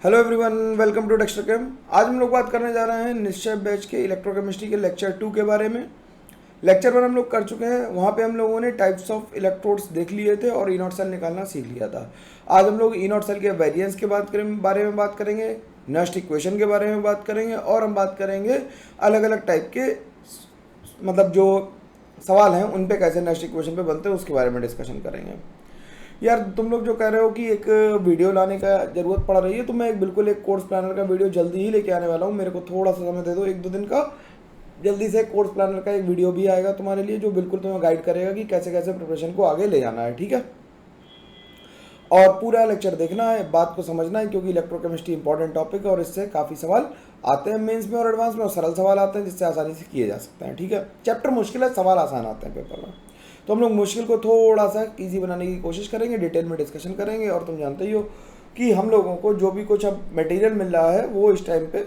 Hello everyone, welcome to Dexter Cam. आज हम लोग बात करने जा रहे हैं निश्चय बैच के इलेक्ट्रोकेमिस्ट्री के लेक्चर 2 के बारे में। लेक्चर 1 हम लोग कर चुके हैं, वहाँ पे हम लोगों ने टाइप्स ऑफ इलेक्ट्रोड्स देख लिए थे और ई नॉट सेल निकालना सीख लिया था। आज हम लोग ई नॉट सेल के वेरिएंस के बारे में बात करेंगे, नस्ट इक्वेशन के बारे में बात करेंगे और हम बात करेंगे अलग अलग टाइप के मतलब जो सवाल हैं उन पे कैसे नस्ट इक्वेशन पे बनते हैं उसके बारे में डिस्कशन करेंगे। यार तुम लोग जो कह रहे हो कि एक वीडियो लाने का ज़रूरत पड़ रही है, तो मैं बिल्कुल एक कोर्स प्लानर का वीडियो जल्दी ही लेके आने वाला हूँ। मेरे को थोड़ा सा समय दे दो, 1-2 दिन का। जल्दी से कोर्स प्लानर का एक वीडियो भी आएगा तुम्हारे लिए, जो बिल्कुल तुम्हें गाइड करेगा कि कैसे कैसे प्रिपरेशन को आगे ले जाना है, ठीक है। और पूरा लेक्चर देखना है, बात को समझना है, क्योंकि इलेक्ट्रोकेमिस्ट्री इंपॉर्टेंट टॉपिक है और इससे काफ़ी सवाल आते हैं मेंस में और एडवांस में, और सरल सवाल आते हैं जिससे आसानी से किए जा सकते हैं, ठीक है। चैप्टर मुश्किल है, सवाल आसान आते हैं पेपर में, तो हम लोग मुश्किल को थोड़ा सा ईजी बनाने की कोशिश करेंगे, डिटेल में डिस्कशन करेंगे। और तुम जानते ही हो कि हम लोगों को जो भी कुछ अब मटेरियल मिल रहा है वो इस टाइम पे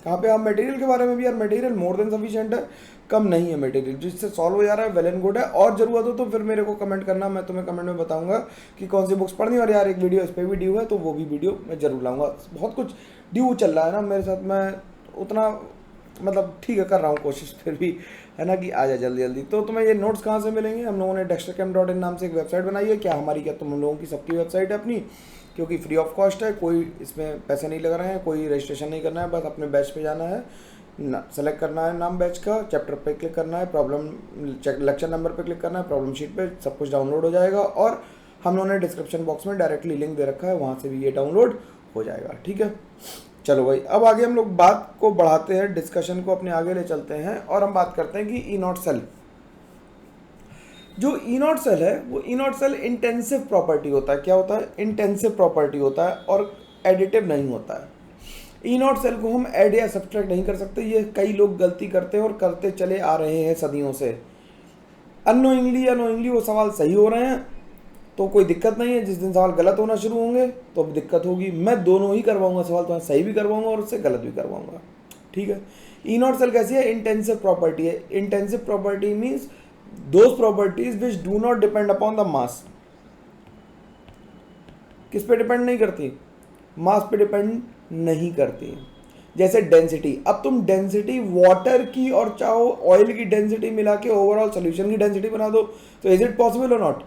कहाँ पे, हम मटेरियल के बारे में भी, यार मटेरियल मोर देन सफिशिएंट है, कम नहीं है मटेरियल, जिससे सॉल्व हो जा रहा है, वेल एंड गुड है। और ज़रूरत हो तो फिर मेरे को कमेंट करना, मैं तुम्हें कमेंट में बताऊंगा कि कौन सी बुक्स पढ़नी। और यार एक वीडियो इस पर भी ड्यू है, तो वो भी वीडियो मैं जरूर लाऊंगा। बहुत कुछ ड्यू चल रहा है ना मेरे साथ, मैं उतना मतलब ठीक है कर रहा हूँ कोशिश, फिर भी है ना कि आ जाए जल्दी जल्दी। तो तुम्हें ये नोट्स कहाँ से मिलेंगे? हम लोगों ने dextercam.in नाम से एक वेबसाइट बनाई है। क्या हमारी, क्या तुम लोगों की सबकी वेबसाइट है अपनी, क्योंकि फ्री ऑफ कॉस्ट है, कोई इसमें पैसे नहीं लग रहे हैं, कोई रजिस्ट्रेशन नहीं करना है, बस अपने बैच पे जाना है, सेलेक्ट करना है नाम बैच का, चैप्टर पे क्लिक करना है, प्रॉब्लम लेक्चर नंबर पे क्लिक करना है, प्रॉब्लम शीट पे सब कुछ डाउनलोड हो जाएगा। और हम लोगों ने डिस्क्रिप्शन बॉक्स में डायरेक्टली लिंक दे रखा है, वहाँ से भी ये डाउनलोड हो जाएगा, ठीक है। चलो भाई, अब आगे हम लोग बात को बढ़ाते हैं, डिस्कशन को अपने आगे ले चलते हैं और हम बात करते हैं कि ई नॉट सेल, जो ई नॉट सेल है वो E naught cell intensive property होता है। क्या होता है? इंटेंसिव प्रॉपर्टी होता है और एडिटिव नहीं होता है। ई नॉट सेल को हम ऐड या सब्ट्रैक्ट नहीं कर सकते, ये कई लोग गलती करते हैं और करते चले आ रहे हैं सदियों से। अननोइंगली या नोइंगली वो सवाल सही हो रहे हैं तो कोई दिक्कत नहीं है, जिस दिन सवाल गलत होना शुरू होंगे तो अब दिक्कत होगी। मैं दोनों ही करवाऊंगा सवाल, तो मैं सही भी करवाऊंगा और उससे गलत भी करवाऊंगा, ठीक है। ई नॉट सेल कैसी है? इंटेंसिव प्रॉपर्टी है। Intensive property means those properties which do not depend upon the mass. किस पे डिपेंड नहीं करती? मास पे डिपेंड नहीं करती। जैसे डेंसिटी, अब तुम डेंसिटी वाटर की और चाहो ऑयल की डेंसिटी मिला के ओवरऑल सोल्यूशन की डेंसिटी बना दो, तो इज इट पॉसिबल और नॉट?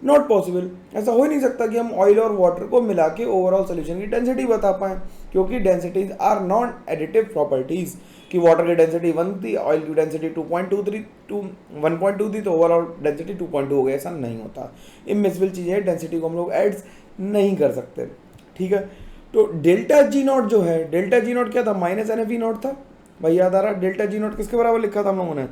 Not possible. ऐसा हो ही नहीं सकता कि हम ऑयल और वाटर को मिला के ओवरऑल सोल्यूशन की डेंसिटी बता पाएं, क्योंकि densities are non additive properties. कि वाटर की डेंसिटी 1 थी, ऑयल की डेंसिटी 1.2 थी, तो ओवरऑल डेंसिटी 2.2 हो गई, ऐसा नहीं होता। इमिसिबल चीज़ है, डेंसिटी को हम लोग एड नहीं कर सकते, ठीक है। तो डेल्टा जी नॉट जो है, डेल्टा जी नॉट क्या था? Minus N F E naught था भाई, याद आ रहा? डेल्टा जी नॉट किसके बराबर लिखा था हम लोगों ने?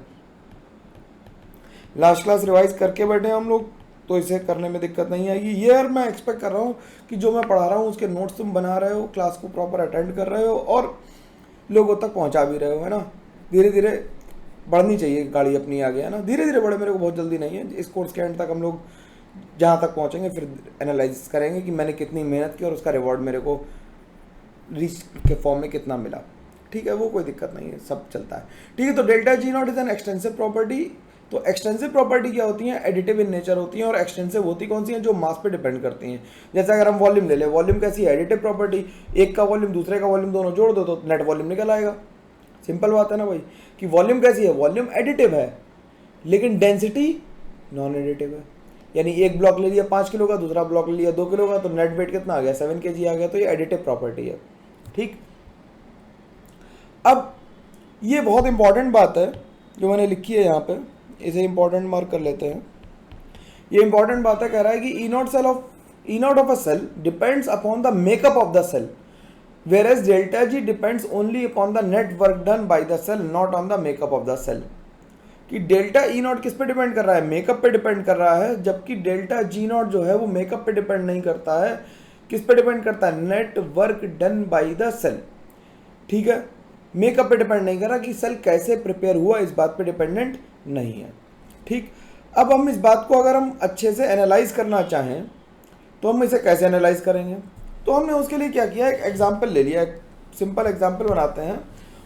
लास्ट क्लास रिवाइज करके बैठे हम लोग, तो इसे करने में दिक्कत नहीं आएगी। ये यार मैं एक्सपेक्ट कर रहा हूँ कि जो मैं पढ़ा रहा हूँ उसके नोट्स तुम बना रहे हो, क्लास को प्रॉपर अटेंड कर रहे हो और लोगों तक पहुँचा भी रहे हो, है ना। धीरे धीरे बढ़नी चाहिए गाड़ी अपनी आगे, है ना। धीरे धीरे बढ़े, मेरे को बहुत जल्दी नहीं है। इस कोर्स के एंड तक हम लोग जहाँ तक पहुँचेंगे फिर एनालाइज करेंगे कि मैंने कितनी मेहनत की और उसका रिवॉर्ड मेरे को रीच के फॉर्म में कितना मिला, ठीक है। वो कोई दिक्कत नहीं है, सब चलता है, ठीक है। तो delta ji not is an extensive property. तो एक्सटेंसिव प्रॉपर्टी क्या होती हैं? एडिटिव इन नेचर होती हैं। और एक्सटेंसिव होती कौन सी हैं? जो मास पे डिपेंड करती हैं। जैसे अगर हम वॉल्यूम ले लें, वॉल्यूम कैसी है? Additive property. एक का वॉल्यूम दूसरे का वॉल्यूम दोनों जोड़ दो तो नेट वॉल्यूम निकल आएगा। सिंपल बात है ना भाई, कि वॉल्यूम कैसी है? वॉल्यूम एडिटिव है, लेकिन डेंसिटी नॉन एडिटिव है। यानी एक ब्लॉक ले लिया 5 किलो का, दूसरा ब्लॉक ले लिया 2 किलो का, तो नेट वेट कितना आ गया? 7 kg आ गया। तो ये एडिटिव प्रॉपर्टी है, ठीक। अब ये बहुत इंपॉर्टेंट बात है जो मैंने लिखी है यहाँ पे, इसे इंपॉर्टेंट मार्क कर लेते हैं। ये इंपॉर्टेंट बात है, कह रहा है कि E naught of a cell depends upon the makeup of the cell, whereas delta G depends only upon the net work done by the cell, not on the makeup of the cell। कि delta E not किस पे depend कर रहा है? Makeup पे depend कर रहा है, जबकि डेल्टा जी नॉट जो है वो मेकअप पे डिपेंड नहीं करता है। किस पे डिपेंड करता है? Net work done by the cell, ठीक है। मेकअप पे डिपेंड नहीं कर रहा कि सेल कैसे प्रिपेयर हुआ, इस बात पे डिपेंडेंट नहीं है, ठीक। अब हम इस बात को अगर हम अच्छे से एनालाइज करना चाहें तो हम इसे कैसे एनालाइज करेंगे? तो हमने उसके लिए क्या किया, एक एग्जाम्पल ले लिया, एक सिंपल एग्जाम्पल बनाते हैं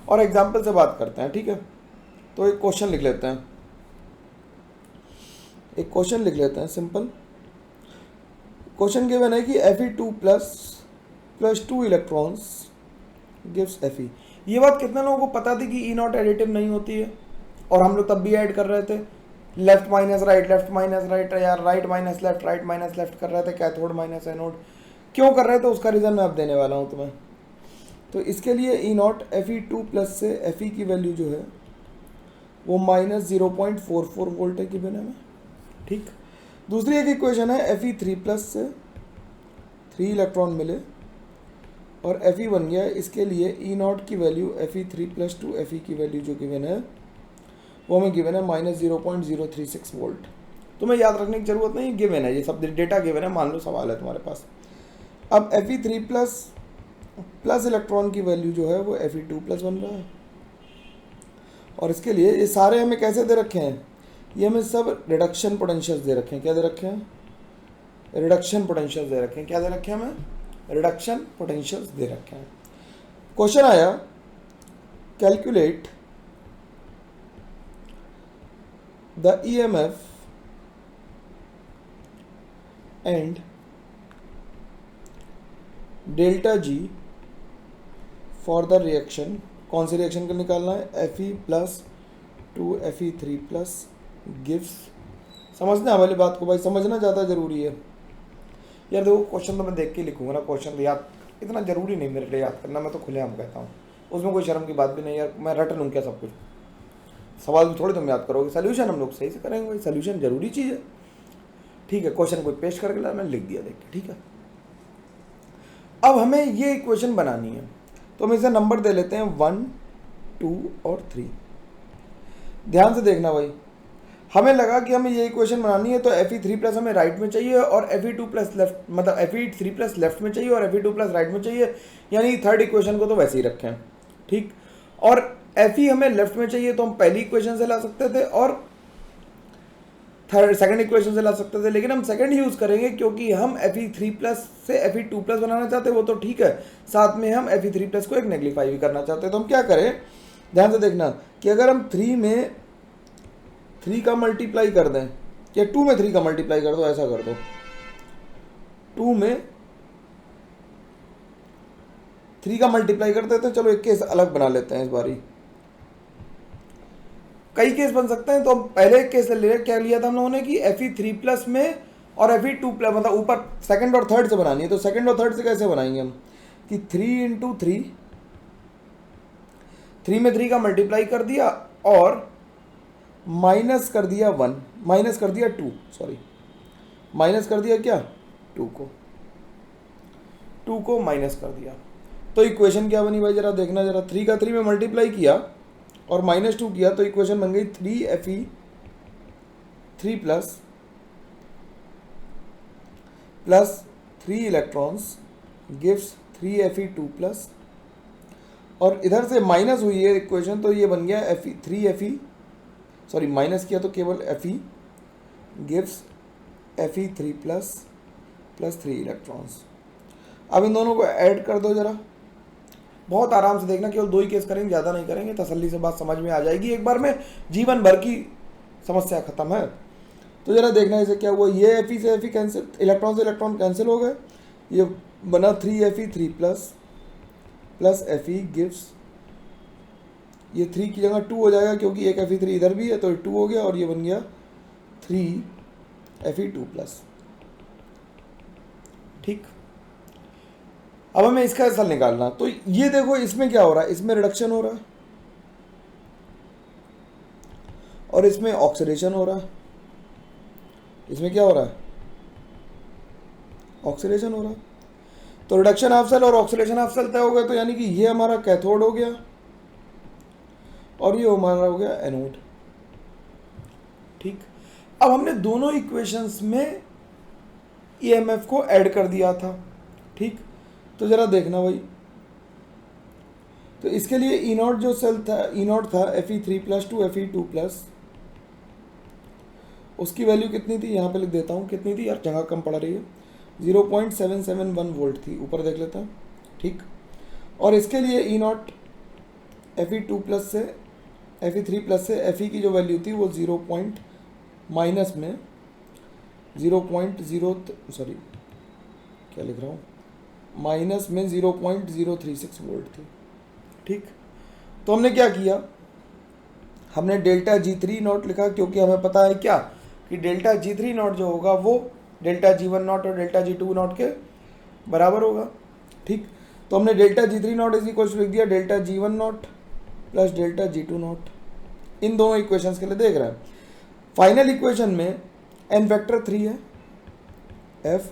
और एग्जाम्पल से बात करते हैं, ठीक है। तो एक क्वेश्चन लिख लेते हैं, एक क्वेश्चन लिख लेते हैं सिंपल। क्वेश्चन गिवन है कि Fe2 plus plus 2 electrons gives Fe। ये बात कितने लोगों को पता थी कि ई नॉट एडिटिव नहीं होती है, और हम लोग तब भी ऐड कर रहे थे, लेफ्ट माइनस राइट या राइट माइनस लेफ्ट कर रहे थे, कैथोड माइनस एनोड क्यों कर रहे थे उसका रीज़न मैं अब देने वाला हूँ तुम्हें। तो इसके लिए ई नॉट Fe2 प्लस से Fe की वैल्यू जो है वो -0.44 वोल्ट है गिवन है में, ठीक। दूसरी एक इक्वेशन है Fe3 प्लस से 3 इलेक्ट्रॉन मिले और Fe बन गया, इसके लिए ई नॉट की वैल्यू Fe3 प्लस 2 Fe की वैल्यू जो गिवन है वो हमें गिवन है -0.036 वोल्ट। तुम्हें याद रखने की जरूरत नहीं, गिवन है, ये सब डेटा गिवन है, मान लो सवाल है तुम्हारे पास। अब Fe3 प्लस इलेक्ट्रॉन की वैल्यू जो है वो Fe2 प्लस बन रहा है, और इसके लिए ये सारे हमें कैसे दे रखे हैं, ये हमें सब रिडक्शन पोटेंशियल्स दे रखे हैं। क्या दे रखे हैं? रिडक्शन पोटेंशियल्स दे रखे हैं। क्या दे रखे हैं हमें? रिडक्शन पोटेंशियल्स दे रखे हैं। क्वेश्चन आया, calculate the EMF and delta G for the reaction। कौन सी रिएक्शन को निकालना है? Fe plus 2 Fe3 plus gives. समझना वाली बात को भाई, समझना ज़्यादा ज़रूरी है यार। देखो क्वेश्चन तो मैं देख के लिखूंगा ना, क्वेश्चन तो याद इतना ज़रूरी नहीं मेरे लिए याद करना, मैं तो खुलेआम कहता हूँ, उसमें कोई शर्म की बात भी नहीं यार। मैं रट लूँ क्या सब कुछ? सवाल भी थोड़ी तुम याद करोगे, सोल्यूशन हम लोग सही से करेंगे भाई, सोल्यूशन जरूरी चीज़ है, ठीक है। क्वेश्चन कोई पेश करके ला, मैंने लिख दिया देख के, ठीक है। अब हमें ये इक्वेशन बनानी है, तो हम इसे नंबर दे लेते हैं 1, 2 और 3। ध्यान से देखना भाई, हमें लगा कि हमें ये इक्वेशन बनानी है तो Fe3 प्लस हमें राइट में चाहिए और Fe2 प्लस लेफ्ट, मतलब Fe3 प्लस लेफ्ट में चाहिए और Fe2 प्लस राइट में चाहिए, यानी थर्ड इक्वेशन को तो वैसे ही रखें, ठीक। और Fe हमें लेफ्ट में चाहिए तो हम पहली इक्वेशन से ला सकते थे और सेकंड इक्वेशन से ला सकते थे, लेकिन हम सेकंड यूज करेंगे क्योंकि हम Fe3 प्लस से Fe2 प्लस बनाना चाहते हैं, वो तो ठीक है, साथ में हम Fe3 प्लस को एक नेगलीफाई भी करना चाहते हैं। तो हम क्या करें, ध्यान से देखना कि अगर हम 3 में 3 का मल्टीप्लाई कर दें या 2 में 3 का मल्टीप्लाई कर दो, ऐसा कर दो, 2 में 3 का मल्टीप्लाई कर देते हैं। चलो एक केस अलग बना लेते हैं इस बारी, कई केस बन सकते हैं, तो हम पहले एक केस ले रहे, क्या लिया था हम लोगों ने कि Fe3 प्लस में और Fe2 प्लस, मतलब ऊपर सेकंड और थर्ड से बनानी है। तो सेकंड और थर्ड से कैसे बनाएंगे हम कि 3 इंटू 3, 3 में 3 का मल्टीप्लाई कर दिया और माइनस कर दिया 1, माइनस कर दिया 2, सॉरी माइनस कर दिया क्या 2 को माइनस कर दिया। तो इक्वेशन क्या बनी भाई, जरा देखना जरा, 3 का 3 में मल्टीप्लाई किया और -2 किया, तो इक्वेशन बन गई 3Fe3 plus 3 electrons gives 3Fe2 plus, और इधर से माइनस हुई है इक्वेशन, तो ये बन गया Fe3 सॉरी माइनस किया तो केवल Fe gives Fe3 plus 3 electrons. अब इन दोनों को ऐड कर दो जरा, बहुत आराम से देखना, केवल 2 ही केस करेंगे, ज़्यादा नहीं करेंगे, तसल्ली से बात समझ में आ जाएगी एक बार में, जीवन भर की समस्या खत्म है। तो जरा देखना इसे क्या हुआ, ये Fe से Fe कैंसिल, इलेक्ट्रॉन से इलेक्ट्रॉन कैंसिल हो गए, ये बना 3Fe3 प्लस Fe गिव्स, ये 3 की जगह 2 हो जाएगा क्योंकि एक Fe3 इधर भी है तो 2 हो गया, और ये बन गया 3Fe2 प्लस, ठीक। अब हमें इसका आंसर निकालना, तो ये देखो इसमें क्या हो रहा है, इसमें रिडक्शन हो रहा है और इसमें ऑक्सीडेशन हो रहा है। इसमें क्या हो रहा है, ऑक्सीडेशन हो रहा है। तो रिडक्शन हाफ सेल और ऑक्सीडेशन हाफ सेल तय हो गए, तो यानी कि ये हमारा कैथोड हो गया और ये हमारा हो गया एनोड, ठीक। अब हमने दोनों इक्वेशंस में ईएमएफ को ऐड कर दिया था, ठीक। तो जरा देखना भाई, तो इसके लिए ई नॉट जो सेल था, ई नॉट था Fe3 प्लस 2 Fe2 प्लस, उसकी वैल्यू कितनी थी, यहाँ पे लिख देता हूँ कितनी थी यार, जगह कम पड़ रही है, 0.771 वोल्ट थी, ऊपर देख लेता है, ठीक। और इसके लिए ई नॉट Fe2 प्लस से Fe3 प्लस से Fe की जो वैल्यू थी वो 0. माइनस में 0.0 सॉरी क्या लिख रहा हूँ, माइनस में 0.036 वोल्ट थी। ठीक, तो हमने क्या किया, हमने डेल्टा G3 नॉट लिखा, क्योंकि हमें पता है क्या कि डेल्टा G3 नॉट जो होगा वो डेल्टा G1 नॉट और डेल्टा G2 नॉट के बराबर होगा। ठीक, तो हमने delta G3 naught is equal to लिख दिया delta G1 naught plus delta G2 naught. इन दोनों इक्वेशंस के लिए देख रहे हैं। फाइनल इक्वेशन में n वेक्टर 3 है, F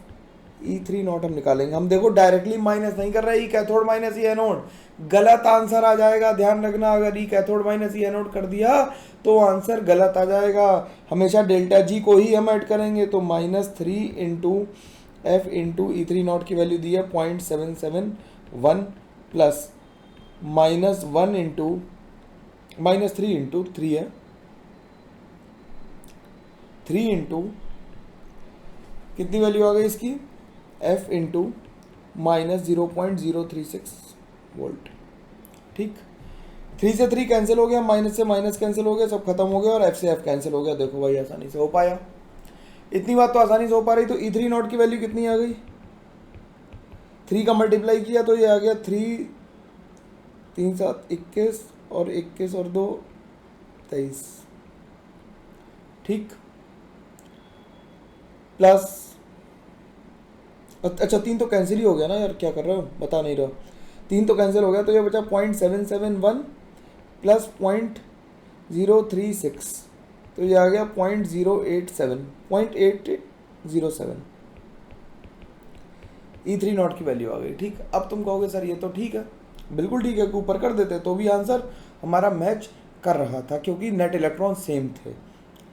E3 नॉट हम निकालेंगे। हम देखो डायरेक्टली माइनस नहीं कर रहे, ई कैथोड माइनस ई एनोड, गलत आंसर आ जाएगा, ध्यान रखना। अगर ई कैथोड माइनस ई एनोड कर दिया तो आंसर गलत आ जाएगा। हमेशा डेल्टा जी को ही हम ऐड करेंगे। तो -3 into F into E3 not की वैल्यू दी है 0.771 प्लस -1 इंटू -3 इंटू 3 है 3 इंटू कितनी वैल्यू आ गई इसकी, एफ इंटू -0.036 वोल्ट। ठीक, 3 से 3 कैंसिल हो गया, माइनस से माइनस कैंसिल हो गया, सब खत्म हो गया और एफ से एफ कैंसिल हो गया। देखो भाई आसानी से हो पाया, इतनी बात तो आसानी से हो पा रही। तो E3 नॉट की वैल्यू कितनी आ गई, 3 का मल्टीप्लाई किया तो ये आ गया 3 3 7 21 और 21 और 2 23। ठीक, प्लस अच्छा 3 तो कैंसिल ही हो गया ना यार, क्या कर रहे हो, बता नहीं रहा। 3 तो कैंसिल हो गया, तो ये बचा 0.771 प्लस 0.036, तो ये आ गया 0.0807 E3 नॉट की वैल्यू आ गई। ठीक, अब तुम कहोगे सर ये तो ठीक है, बिल्कुल ठीक है, ऊपर कर देते तो भी आंसर हमारा मैच कर रहा था, क्योंकि नेट इलेक्ट्रॉन सेम थे।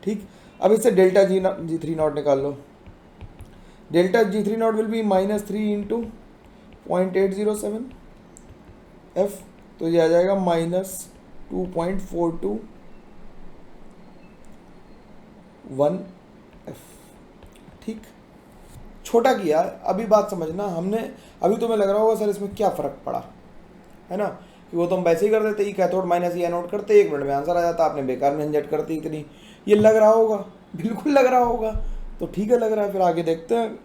ठीक, अब इससे डेल्टा G3 नॉट निकाल लो। Delta G3 naught will be -3 into 0.807 F, तो ये आ जाएगा -2.421 एफ। ठीक, छोटा किया। अभी बात समझना, हमने अभी तुम्हें लग रहा होगा सर इसमें क्या फ़र्क पड़ा, है ना, कि वो तो हम वैसे ही कर देते, ई कैथोड माइनस ई एनोड करते, 1 मिनट में आंसर आ जाता, आपने बेकार में झंझट करती इतनी। ये लग रहा होगा, बिल्कुल लग रहा होगा, तो ठीक है लग रहा है। फिर आगे देखते हैं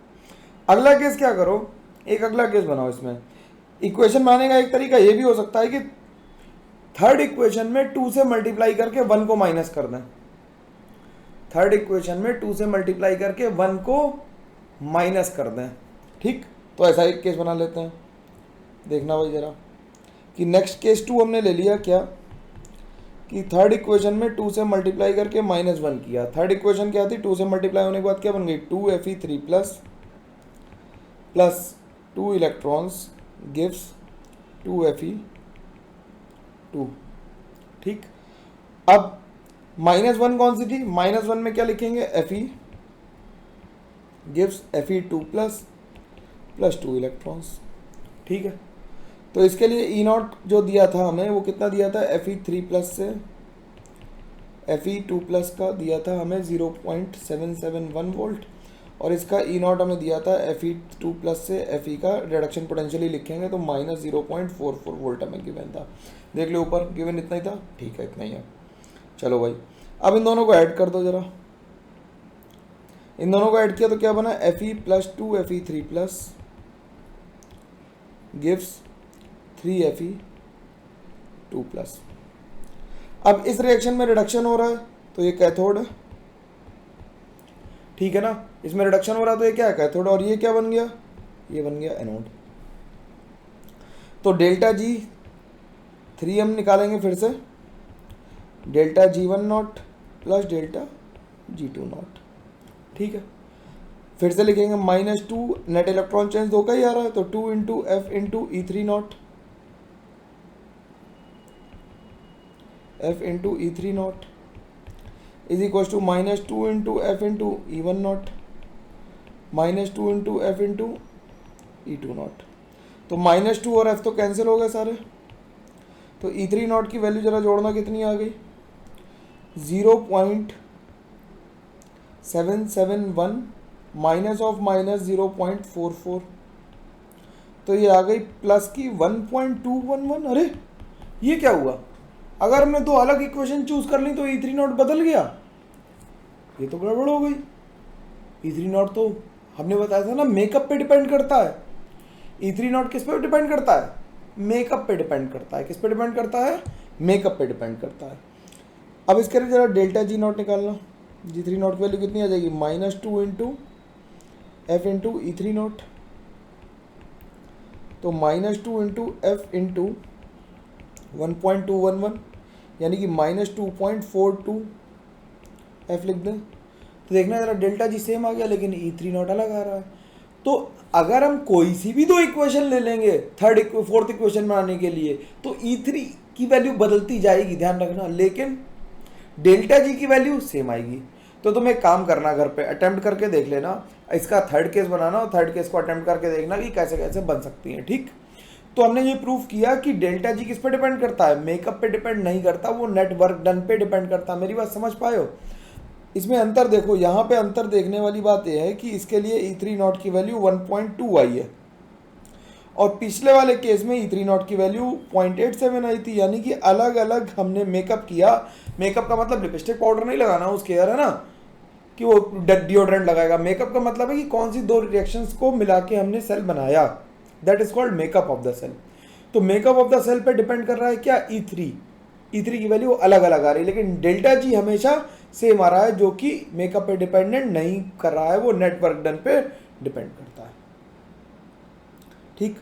अगला केस क्या करो, एक अगला केस बनाओ। इसमें इक्वेशन बनाने का एक तरीका ये भी हो सकता है कि थर्ड इक्वेशन में 2 से मल्टीप्लाई करके 1 को माइनस कर दें। थर्ड इक्वेशन में 2 से मल्टीप्लाई करके 1 को माइनस कर दें। ठीक, तो ऐसा एक केस बना लेते हैं। देखना भाई जरा कि नेक्स्ट केस 2 हमने ले लिया क्या, कि थर्ड इक्वेशन में 2 से मल्टीप्लाई करके -1 किया। थर्ड इक्वेशन क्या थी, 2 से मल्टीप्लाई होने के बाद क्या बन गई, 2Fe3 plus 2 electrons gives 2Fe2। ठीक, अब -1 कौन सी थी, -1 में क्या लिखेंगे, Fe gives Fe2 plus 2 electrons. ठीक है, तो इसके लिए E0 जो दिया था हमें वो कितना दिया था, Fe3 प्लस से Fe2 प्लस का दिया था हमें 0.771 वोल्ट, और इसका E0 हमें दिया था Fe2 प्लस से Fe का रिडक्शन पोटेंशियली लिखेंगे तो -0.44 वोल्ट हमें गिवन था। देख लो ऊपर गिवन इतना ही था। ठीक है, इतना ही है। चलो भाई, अब इन दोनों को ऐड कर दो जरा। इन दोनों को ऐड किया तो क्या बना, Fe plus 2 Fe3 plus gives 3Fe2 plus. अब इस रिएक्शन में रिडक्शन हो रहा है तो ये कैथोड है, ठीक है ना, इसमें रिडक्शन हो रहा है तो ये क्या है, कैथोड, और ये क्या बन गया, ये बन गया एनोड। तो डेल्टा G3 हम निकालेंगे फिर से, delta G1 naught plus delta G2 not. ठीक है, फिर से लिखेंगे -2, नेट इलेक्ट्रॉन चेंज 2 का ही आ रहा है तो 2 into F into E3 naught, F into E3 naught is equal to -2 into F into E1 naught -2 into F into E2 naught. तो -2 और एफ तो कैंसिल हो गए सारे, तो E3 नॉट की वैल्यू जरा जोड़ना कितनी आ गई, 0.771 माइनस ऑफ -0.44, तो ये आ गई प्लस की 1.211। अरे ये क्या हुआ, अगर हमने दो अलग इक्वेशन चूज कर ली तो E3 नॉट बदल गया, ये तो गड़बड़ हो गई। E3 नॉट तो हमने बताया था ना मेकअप पे डिपेंड करता है, E3 नॉट किस पे डिपेंड करता है? मेकअप पे डिपेंड करता है। किस पे डिपेंड करता है? मेकअप पे डिपेंड करता है। अब इसके लिए जरा डेल्टा जी नॉट निकालना। G3 नॉट की वैल्यू कितनी आ जाएगी? -2 into F into E3 not. तो -2 इंटू एफ इंटू 1.211 यानी कि -2.42 एफ लिख दें। तो देखना जरा डेल्टा जी सेम आ गया लेकिन E3 नॉट अलग आ रहा है। तो अगर हम कोई सी भी दो इक्वेशन ले लेंगे फोर्थ इक्वेशन बनाने के लिए तो E3 की वैल्यू बदलती जाएगी, ध्यान रखना, लेकिन डेल्टा जी की वैल्यू सेम आएगी। तो तुम एक काम करना, घर पे अटेम्प्ट करके देख लेना, इसका थर्ड केस बनाना और थर्ड केस को अटेम्प्ट करके देखना कि कैसे कैसे बन सकती है। ठीक, तो हमने ये प्रूफ किया कि डेल्टा जी किस पे डिपेंड करता है? मेकअप पे डिपेंड नहीं करता, वो नेटवर्क डन पे डिपेंड करता है। मेरी बात समझ पाए हो? इसमें अंतर देखो, यहाँ पे अंतर देखने वाली बात यह है कि इसके लिए E3 नॉट की वैल्यू 1.2 आई है और पिछले वाले केस में E3 नॉट की वैल्यू 0.87 आई थी। यानी कि अलग अलग हमने मेकअप किया। मेकअप का मतलब लिपस्टिक पाउडर नहीं लगाना उसके, यार, है ना, कि वो डिओड्रेंट लगाएगा। मेकअप का मतलब है कि कौन सी दो रिएक्शंस को मिला के हमने सेल बनाया, that is called makeup of the cell. तो मेकअप ऑफ द सेल पे डिपेंड कर रहा है क्या? E3 की वैल्यू अलग अलग आ रही है, लेकिन डेल्टा जी हमेशा सेम आ रहा है, जो कि मेकअप पे डिपेंडेंट नहीं कर रहा है, वो नेटवर्क डन पे डिपेंड करता है। ठीक,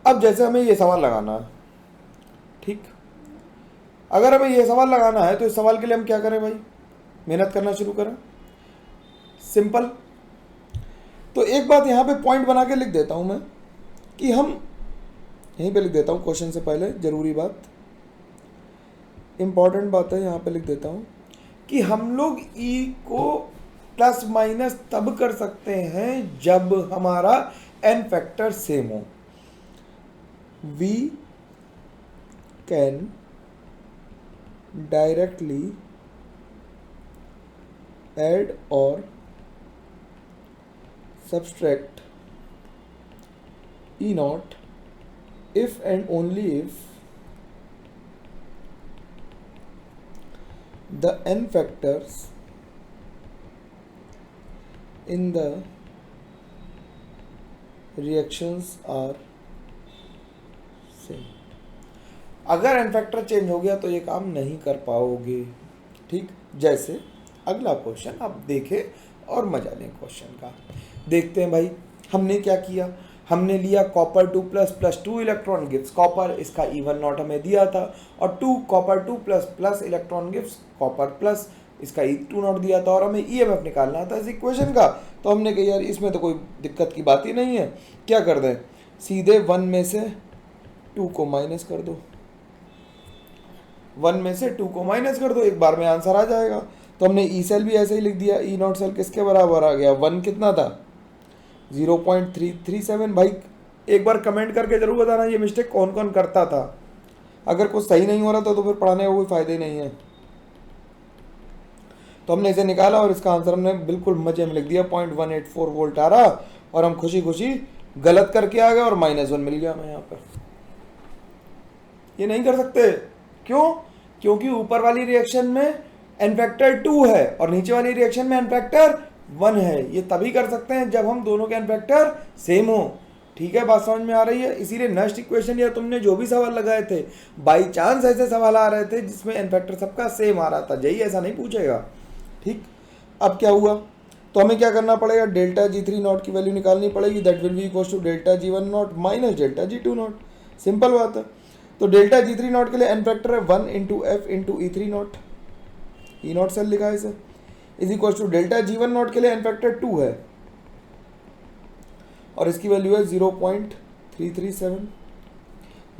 अब जैसे हमें ये सवाल लगाना है, ठीक, अगर हमें ये सवाल लगाना है तो इस सवाल के लिए हम क्या करें भाई? मेहनत करना शुरू करें। सिंपल। तो एक बात यहाँ पे पॉइंट बना के लिख देता हूँ मैं, कि हम यहीं पे लिख देता हूँ क्वेश्चन से पहले, जरूरी बात, इंपॉर्टेंट बात है, यहाँ पे लिख देता हूँ कि हम लोग E को प्लस माइनस तब कर सकते हैं जब हमारा n फैक्टर सेम हो। We can directly add or subtract E naught if and only if the n factors in the reactions are same। अगर n फैक्टर चेंज हो गया तो ये काम नहीं कर पाओगे। ठीक, जैसे अगला क्वेश्चन आप देखें और मजा लें क्वेश्चन का। देखते हैं भाई, हमने क्या किया? हमने लिया copper 2 plus 2 electron gives copper, इसका E1 नॉट हमें दिया था, और copper 2 plus electron gives copper plus, इसका E2 नॉट दिया था, और हमें EMF निकालना था इस इक्वेशन का। तो हमने कहा यार इसमें तो कोई दिक्कत की बात ही नहीं है, क्या कर दें, सीधे 1 में से 2 को माइनस कर दो, 1 में से 2 को माइनस कर दो, एक बार में आंसर आ जाएगा। तो हमने ई सेल भी ऐसे ही लिख दिया। ई नॉट सेल किसके बराबर आ गया? 1 कितना था? 0.337। भाई एक बार कमेंट करके जरूर बताना ये मिस्टेक कौन कौन करता था। अगर कुछ सही नहीं हो रहा था तो फिर पढ़ाने का कोई फायदा ही नहीं है। तो हमने इसे निकाला और इसका आंसर हमने बिल्कुल मजे में लिख दिया, 0.184 वोल्ट आ रहा, और हम खुशी खुशी गलत करके आ गए और -1 मिल गया हमें यहाँ पर। ये नहीं कर सकते, क्यों? क्योंकि ऊपर वाली रिएक्शन में n फैक्टर 2 है और नीचे वाली रिएक्शन में n फैक्टर 1 है। ये तभी कर सकते हैं जब हम दोनों के n फैक्टर सेम हो। ठीक है, बात समझ में आ रही है? इसीलिए नेक्स्ट इक्वेशन या तुमने जो भी सवाल लगाए थे, बाई चांस ऐसे सवाल आ रहे थे जिसमें n फैक्टर सबका सेम आ रहा था, यही ऐसा नहीं पूछेगा। ठीक, अब क्या हुआ? तो हमें क्या करना पड़ेगा? डेल्टा G3 नॉट की वैल्यू निकालनी पड़ेगी, that will be equal to delta G1 naught minus delta G2 naught. Simple बात है। तो डेल्टा G3 नॉट के लिए n फैक्टर है 1 into F into E3 naught, E naught cell लिखा है इसे, is equal to delta G1 naught के लिए n फैक्टर 2 है और इसकी वैल्यू है 0.337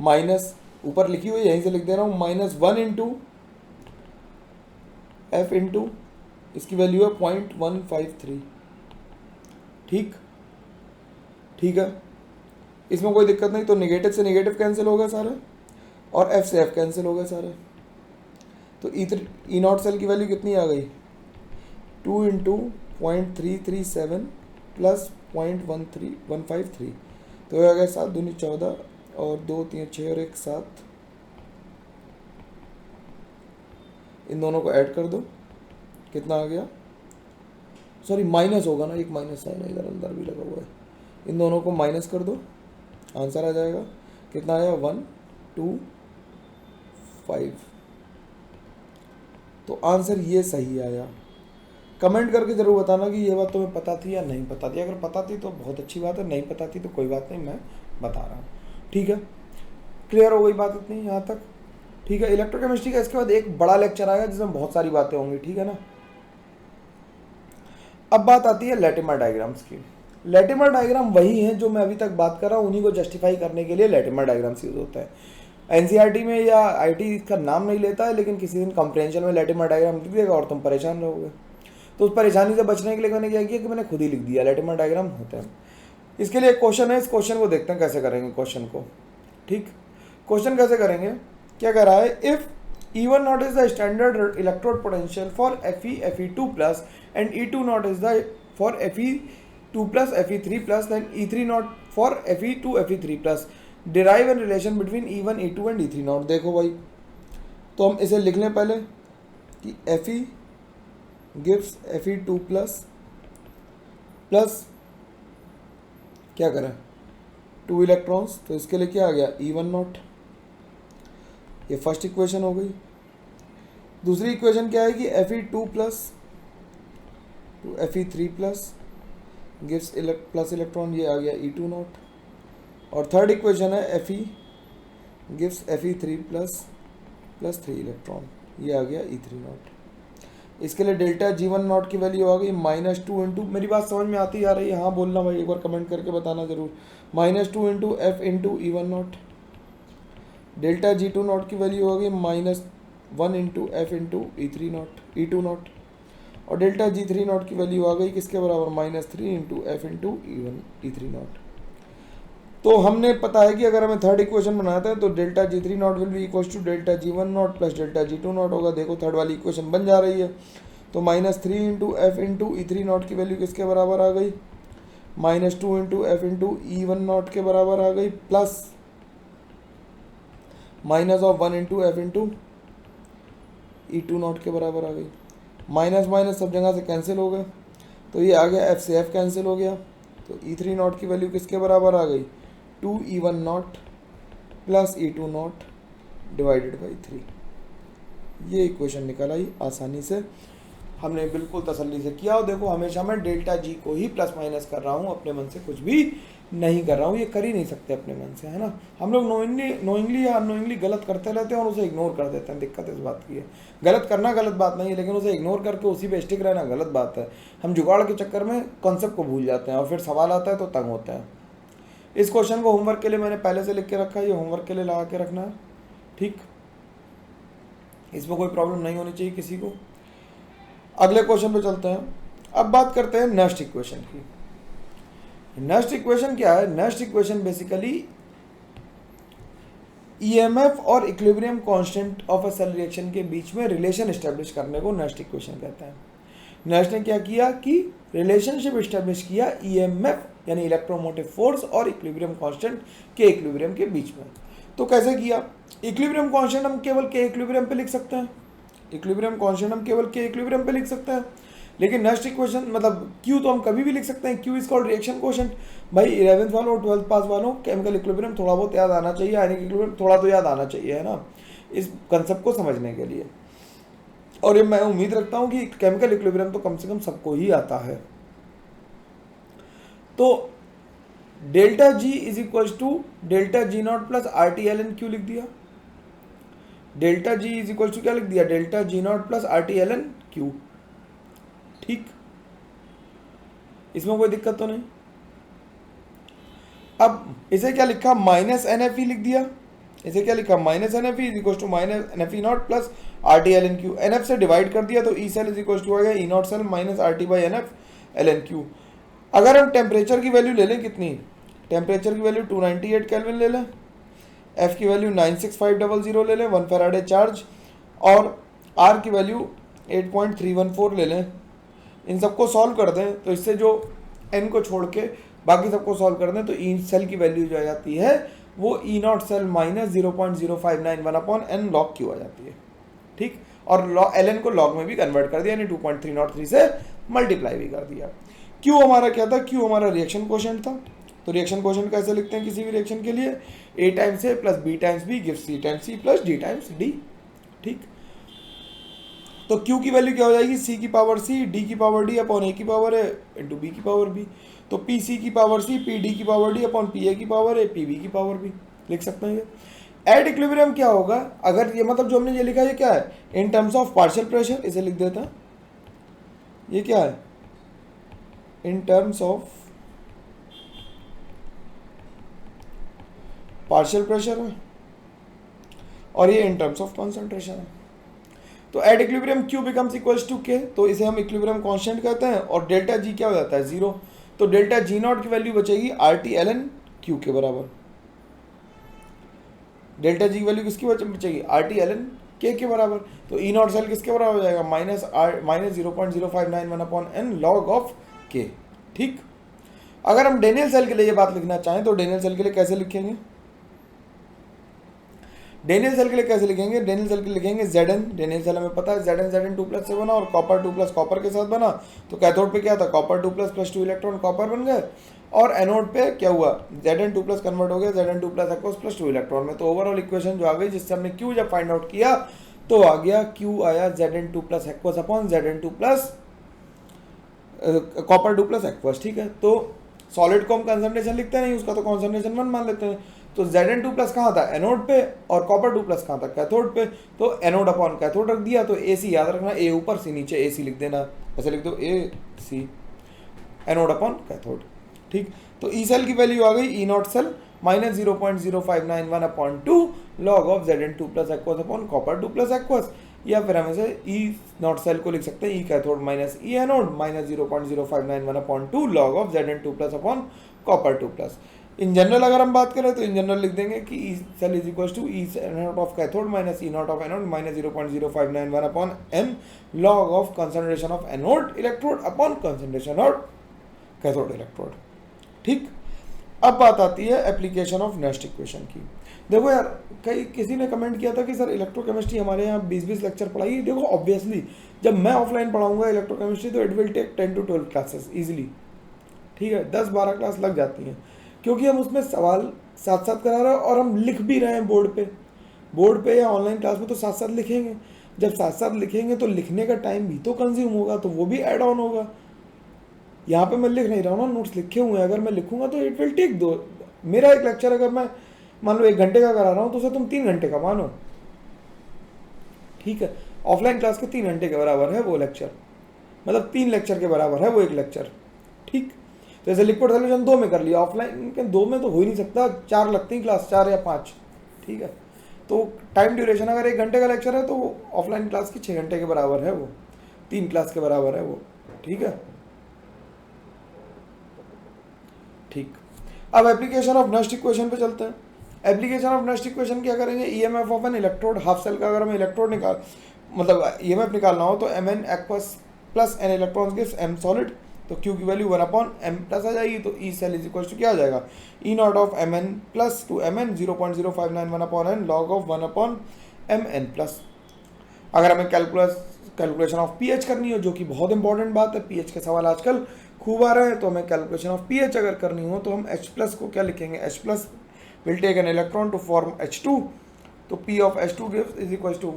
माइनस, ऊपर लिखी हुई यहीं से लिख दे रहा हूँ, -1 इंटू एफ इंटू इसकी वैल्यू है 0.153। ठीक, ठीक है, इसमें कोई दिक्कत नहीं। तो नेगेटिव से नेगेटिव कैंसिल हो गए सारे और एफ से एफ कैंसिल हो गए सारे। तो ई नॉट सेल की वैल्यू कितनी आ गई? 2 इंटू 0.337 प्लस 0.153, तो ये आ गया 7 दूनी 14 और 2 3 6 और 1 7। इन दोनों को ऐड कर दो, कितना आ गया? सॉरी माइनस होगा ना, एक माइनस साइन इधर अंदर भी लगा हुआ है। इन दोनों को माइनस कर दो आंसर आ जाएगा कितना आया 1 2 5। तो आंसर ये सही आया। कमेंट करके ज़रूर बताना कि ये बात तुम्हें पता थी या नहीं पता थी। अगर पता थी तो बहुत अच्छी बात है, नहीं पता थी तो कोई बात नहीं, मैं बता रहा हूँ। ठीक है, क्लियर हो गई बात इतनी यहाँ तक? ठीक है, इलेक्ट्रोकेमिस्ट्री का इसके बाद एक बड़ा लेक्चर आएगा जिसमें बहुत सारी बातें होंगी। ठीक है ना। अब बात आती है लैटिमर डायग्राम्स की। लैटिमर डायग्राम वही हैं जो मैं अभी तक बात कर रहा हूँ, उन्हीं को जस्टिफाई करने के लिए लैटिमर डायग्राम्स यूज होता है। एनसीईआरटी में या आईटी इसका नाम नहीं लेता है, लेकिन किसी दिन कॉम्प्रिहेंशन में लैटिमर डायग्राम लिख देगा और तुम परेशान रहोगे। तो उस परेशानी से बचने के लिए मैंने क्या किया कि मैंने खुद ही लिख दिया लैटिमर डायग्राम होते हैं। इसके लिए एक क्वेश्चन है, इस क्वेश्चन को देखते हैं कैसे करेंगे क्वेश्चन को। ठीक, क्वेश्चन कैसे करेंगे, क्या कह रहा है, if E1 naught is the standard electrode potential for Fe Fe2 plus and E2 naught is the for Fe2 plus Fe3 plus then E3 naught for Fe2 Fe3 plus derive a relation between E1 E2 and E3 naught। देखो भाई, तो हम इसे लिख लें पहले कि Fe gives Fe2 plus plus क्या करें 2 इलेक्ट्रॉन्स, तो इसके लिए क्या आ गया E1 नॉट। ये फर्स्ट इक्वेशन हो गई। दूसरी इक्वेशन क्या है कि Fe2 plus two Fe3 plus gives plus electron, ये आ गया E2 नॉट। और थर्ड इक्वेशन है Fe gives Fe3 plus 3 electron, ये आ गया E3 नॉट। इसके लिए डेल्टा G1 नॉट की वैल्यू आ गई -2 इंटू, मेरी बात समझ में आती आ रही है? हाँ बोलना भाई, एक बार कमेंट करके बताना ज़रूर। -2 into F into E1 not. Delta G2 not की वैल्यू हो गई -1 into F into E2 not. और डेल्टा G3 नॉट की वैल्यू आ गई किसके बराबर, -3 into F into E3 not. तो हमने पता है कि अगर हमें थर्ड इक्वेशन बनाता है तो delta G3 naught will be equal to delta G1 naught plus delta G2 naught होगा। देखो थर्ड वाली इक्वेशन बन जा रही है। तो -3 into F into E3 not की वैल्यू किसके बराबर आ गई, -2 into F into E1 not के बराबर आ गई, plus -1 into F into E2 not के बराबर आ गई। माइनस माइनस सब जगह से कैंसिल हो गए, तो ये आ गया F से F कैंसिल हो गया। तो E3 नॉट की वैल्यू किसके बराबर आ गई, 2E1 not plus E2 not divided by 3। ये इक्वेशन निकल आई आसानी से, हमने बिल्कुल तसल्ली से किया। और देखो हमेशा मैं डेल्टा G को ही प्लस माइनस कर रहा हूँ, अपने मन से कुछ भी नहीं कर रहा हूँ। ये कर ही नहीं सकते अपने मन से, है ना। हम लोग नोइंगली या अननोइंगली गलत करते रहते हैं और उसे इग्नोर कर देते हैं। दिक्कत इस बात की है, गलत करना गलत बात नहीं है, लेकिन उसे इग्नोर करके उसी पे स्टिक रहना गलत बात है। हम जुगाड़ के चक्कर में कॉन्सेप्ट को भूल जाते हैं और फिर सवाल आता है तो तंग होते हैं। इस क्वेश्चन को होमवर्क के लिए मैंने पहले से लिख के रखा है, ये होमवर्क के लिए लगा के रखना है। ठीक, इसमें कोई प्रॉब्लम नहीं होनी चाहिए किसी को। अगले क्वेश्चन पे चलते हैं। अब बात करते हैं नेक्स्ट इक्वेशन की। नेक्स्ट इक्वेशन क्या है, नेक्स्ट इक्वेशन बेसिकली ईएमएफ और equilibrium constant of a cell reaction के बीच में रिलेशन एस्टेब्लिश करने को नेक्स्ट इक्वेशन कहते हैं। नेक्स्ट ने क्या किया कि रिलेशनशिप एस्टेब्लिश किया ईएमएफ यानी इलेक्ट्रोमोटिव फोर्स और इक्विलिब्रियम कांस्टेंट के इक्विलिब्रियम के बीच में। तो कैसे किया, इक्विलिब्रियम कांस्टेंट हम केवल के इक्विलिब्रियम पे लिख सकते हैं, इक्विलिब्रियम कांस्टेंट हम केवल के इक्विलिब्रियम पे लिख सकते हैं। लेकिन नेक्स्ट इक्वेशन मतलब Q तो हम कभी भी लिख सकते हैं, Q is called reaction quotient. भाई 11th वालों और 12th पास वालों केमिकल इक्विलिब्रियम थोड़ा बहुत याद आना चाहिए, आयनिक इक्विलिब्रियम थोड़ा तो याद आना चाहिए, है ना, इस कंसेप्ट को समझने के लिए। और ये मैं उम्मीद रखता हूँ कि केमिकल इक्विलिब्रियम तो कम से कम सबको ही आता है। तो delta G is equal to delta G naught plus RT/ln Q लिख दिया। Delta G is equal to क्या लिख दिया, delta G naught plus RT/ln Q। ठीक, इसमें कोई दिक्कत तो नहीं। अब इसे क्या लिखा, -NFE लिख दिया। इसे क्या लिखा, -NFE is equal to -NFE naught plus RT/ln Q। NF से डिवाइड कर दिया तो E cell is equal to आ गया E naught cell minus RT/NF/ln Q। अगर हम टेम्परेचर की वैल्यू ले लें, कितनी, टेम्परेचर की वैल्यू 298 केल्विन ले लें, F की वैल्यू 96500 ले लें, 1 फैराडे चार्ज, और R की वैल्यू 8.314 ले लें, इन सबको सॉल्व कर दें तो इससे जो n को छोड़ के बाकी सबको सॉल्व कर दें तो ई सेल की वैल्यू जो आ जाती है वो E naught cell minus 0.0591 upon n log Q आ जाती है। ठीक, और ln को लॉग में भी कन्वर्ट कर दिया, यानी 2.303 से मल्टीप्लाई भी कर दिया। Q हमारा क्या था, Q हमारा रिएक्शन कोशेंट था। तो रिएक्शन कोएफिशिएंट कैसे लिखते हैं किसी भी रिएक्शन के लिए, A times A plus B times B gives C times C plus D times D। ठीक, तो Q की वैल्यू क्या हो जाएगी, C की पावर C D की पावर D अपॉन A की पावर A इंटू B की पावर B। तो PC की पावर C P D की पावर D अपॉन PA की पावर A PB की पावर B लिख सकते हैं। एट इक्विलिब्रियम क्या होगा, अगर ये मतलब जो हमने ये लिखा है ये क्या है, in terms of partial pressure, इसे लिख देता है, ये क्या है, in terms of partial pressure है और ये इन टर्म्स ऑफ कॉन्सेंट्रेशन है। तो at equilibrium Q becomes equals to K, तो इसे हम इक्विलिब्रियम कांस्टेंट कहते हैं, और डेल्टा G क्या हो जाता है, 0। तो डेल्टा G नॉट की वैल्यू बचेगी RT ln Q के बराबर। डेल्टा G की वैल्यू किसकी बचेगी, RT ln K के बराबर। तो E नॉट सेल किसके बराबर हो जाएगा, minus 0.0591 upon n log of K। ठीक, अगर हम डेनियल सेल के लिए ये बात लिखना चाहें तो डेनियल सेल के लिए कैसे लिखेंगे, डेनियल सेल के लिए कैसे लिखेंगे, डेनियल सेल के लिए लिखेंगे Zn, डेनियल सेल हमें पता है Zn 2+ से बना और कॉपर 2+ कॉपर के साथ बना, तो कैथोड पे क्या था, कॉपर 2+ प्लस 2 इलेक्ट्रॉन कॉपर बन गए, और एनोड पे क्या हुआ, Zn 2+ कन्वर्ट हो गया Zn 2+ एक्वस प्लस 2 इलेक्ट्रॉन में। तो ओवरऑल इक्वेशन जो आ गई, जिससे हमने Q जब फाइंड आउट किया तो आ गया Q आया Zn 2+ aqueous upon Zn 2+ copper 2+ aqueous. ठीक है, तो सॉलिड को हम कंसंट्रेशन लिखते नहीं, उसका तो कॉन्सेंट्रेशन 1 मान लेते हैं। तो Zn 2+ कहाँ था, एनोड पे, और कॉपर 2+ कहाँ था, कैथोड पे। तो एनोड अपॉन कैथोड रख दिया, तो AC याद रखना, A ऊपर C नीचे, AC लिख देना, ऐसे लिख दो AC, एनोड अपॉन कैथोड। ठीक, तो ई सेल की वैल्यू आ गई, E naught cell minus 0.0591 upon 2 log of Zn 2+ aqueous upon copper 2+ aqueous, या फिर हम इसे ई नॉट सेल को लिख सकते हैं ई cathode minus E anode minus 0.0591 upon 2 log of Zn 2+ upon copper 2+। In general अगर हम बात करें तो इन जनरल लिख देंगे कि E cell is equal to E naught of cathode minus E naught of anode minus 0.0591 upon n log of concentration of anode electrode upon concentration of cathode electrode. ठीक, अब बात आती है एप्लीकेशन ऑफ नेक्स्ट इक्वेशन की। देखो यार, किसी ने कमेंट किया था कि सर इलेक्ट्रोकेमिस्ट्री हमारे यहाँ 20-20 लेक्चर पढ़ाई। देखो ऑब्वियसली जब मैं ऑफलाइन पढ़ाऊंगा इलेक्ट्रोकेमिस्ट्री तो it will take 10 to 12 classes easily. ठीक है, 10-12 क्लास लग जाती हैं, क्योंकि हम उसमें सवाल साथ साथ करा रहे हैं और हम लिख भी रहे हैं बोर्ड पे या ऑनलाइन क्लास में, तो साथ साथ लिखेंगे। जब साथ साथ लिखेंगे तो लिखने का टाइम भी तो कंज्यूम होगा, तो वो भी ऐड ऑन होगा। यहाँ पे मैं लिख नहीं रहा हूँ ना, नोट्स लिखे हुए हैं, अगर मैं लिखूंगा तो इट विल टेक मेरा एक लेक्चर अगर मैं मान लो 1 घंटे का करा रहा हूँ तो उसे तुम 3 घंटे का मानो। ठीक है, ऑफलाइन क्लास के 3 घंटे के बराबर है वो लेक्चर, मतलब 3 लेक्चर के बराबर है वो एक लेक्चर। ठीक, तो जैसे लिक्विड सॉल्यूशन 2 में कर लिया, ऑफलाइन के 2 में तो हो ही नहीं सकता, 4 लगती हैं क्लास, 4 या 5। ठीक है, तो टाइम ड्यूरेशन अगर 1 घंटे का लेक्चर है तो ऑफलाइन क्लास की 6 घंटे के बराबर है वो, 3 क्लास के बराबर है वो। ठीक है, ठीक, अब एप्लीकेशन ऑफ नेक्स्ट इक्वेशन पे चलते हैं। एप्लीकेशन ऑफ नेक्स्ट इक्वेशन क्या करेंगे, EMF of an electrode half cell का अगर हमें इलेक्ट्रोड मतलब ईएमएफ निकालना हो तो Mn aqueous plus n electrons gives M solid, तो Q की वैल्यू 1/m+ आ जाएगी। तो E cell is equal to क्या आ जाएगा, E naught of Mn plus two Mn 0.0591 upon n log of 1/mn+। अगर हमें कैलकुलेशन ऑफ पीएच करनी हो, जो कि बहुत इंपॉर्टेंट बात है, पीएच के सवाल आजकल खूब आ रहे हैं, तो हमें कैलकुलेशन ऑफ पीएच अगर करनी हो तो हम H+ को क्या लिखेंगे, H+ will take an electron to form H2, तो P of H2 gives is equal to,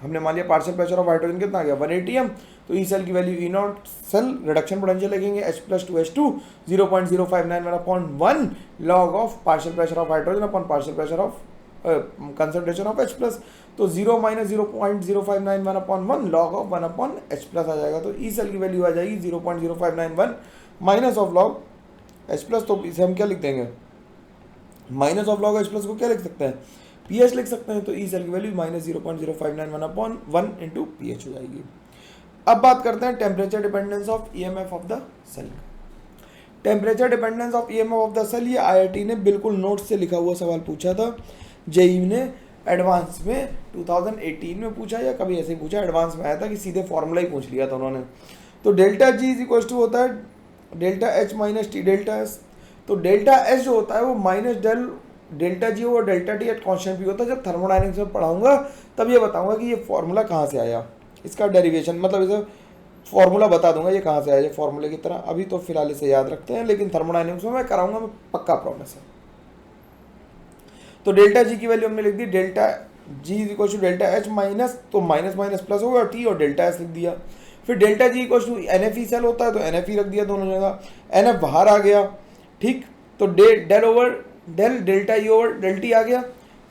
हमने मान लिया पार्शियल प्रेशर ऑफ हाइड्रोजन कितना आ गया 1 atm, तो ई सेल की value E naught cell reduction potential लिखेंगे H+ to H2 0.0591 upon 1 log of partial pressure of hydrogen upon partial pressure of concentration of H+, तो 0 minus 0.0591 upon 1 log of 1 upon H+ आ जाएगा। तो E cell की value आ जाएगी 0.0591 minus of log H+, तो इसे हम क्या लिख देंगे, माइनस ऑफ लॉग H+ को क्या लिख सकते हैं, पीएच लिख सकते हैं। तो ई सेल की value minus 0.0591 upon 1 into pH हो जाएगी। अब बात करते हैं temperature dependence of EMF of the cell. Temperature dependence of EMF of the cell, ये आईआईटी ने बिल्कुल नोट से लिखा हुआ सवाल पूछा था, जेईई ने एडवांस में 2018 में पूछा या कभी ऐसे ही पूछा, एडवांस में आया था कि सीधे फॉर्मूला ही पूछ लिया था उन्होंने। तो delta G is equal to होता है delta H minus T delta S. तो डेल्टा एस जो होता है वो माइनस डेल्टा जी और डेल्टा टी एट कॉन्स्टेंट भी होता है। जब थर्मोडायनेमिक्स में पढ़ाऊंगा तब ये बताऊंगा कि ये फॉर्मूला कहाँ से आया, इसका डेरिवेशन, मतलब इसे फॉर्मूला बता दूंगा ये कहाँ से आया, फॉर्मूले की तरह। अभी तो फिलहाल इसे याद रखते हैं, लेकिन थर्मोडायनेमिक्स में मैं कराऊंगा, मैं पक्का प्रॉमिस है। तो डेल्टा जी की वैल्यू हमने लिख दी, delta G is equal to delta H minus, तो माइनस माइनस प्लस होगा टी, और डेल्टा एस लिख दिया। फिर delta G equal to N F E cell होता है तो एन एफ ई रख दिया दोनों जगह, एन एफ बाहर आ गया, ठीक। तो del over del delta E over del T आ गया।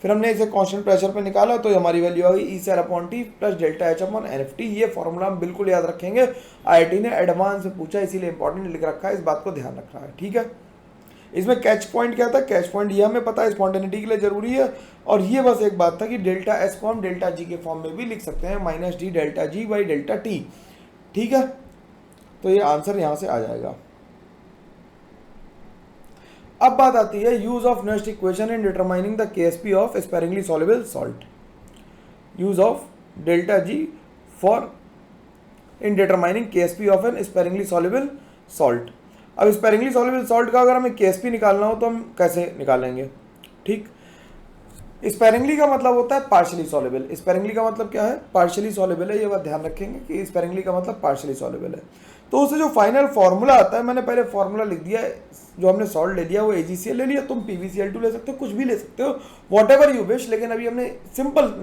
फिर हमने इसे कांस्टेंट प्रेशर पे निकाला तो हमारी वैल्यू आ गई E cell upon T plus delta H upon n F T. ये फॉर्मूला हम बिल्कुल याद रखेंगे, आईआईटी ने एडवांस में पूछा इसीलिए इंपॉर्टेंट लिख रखा है, इस बात को ध्यान रखना है, ठीक है। इसमें कैच पॉइंट क्या था, कैच पॉइंट ये हमें पता है स्पॉन्टेनिटी के लिए जरूरी है, और ये बस एक बात था कि डेल्टा एस को हम डेल्टा जी के फॉर्म में भी लिख सकते हैं, minus D delta G by delta T, ठीक है। तो ये आंसर यहां से आ जाएगा। अब बात आती है use of next equation in determining the KSP of sparingly soluble salt. Use of delta G for in determining KSP of an sparingly soluble salt. अब स्पेरिंगली सॉल्युबल सॉल्ट का अगर हमें केएसपी निकालना हो तो हम कैसे निकालेंगे, ठीक। स्पेरिंगली का मतलब होता है पार्शियली सॉल्युबल। स्पेरिंगली का मतलब क्या है, पार्शियली सॉल्युबल है, ये बात ध्यान रखेंगे कि स्पेरिंगली का मतलब पार्शियली सॉल्युबल है। तो उसे जो फाइनल फार्मूला आता है, मैंने पहले फार्मूला लिख दिया है, जो हमने सॉल्ट ले लिया वो AgCl ले लिया, तुम PbCl2 ले सकते हो, कुछ भी ले सकते हो, वॉट एवर यू विश, लेकिन अभी हमने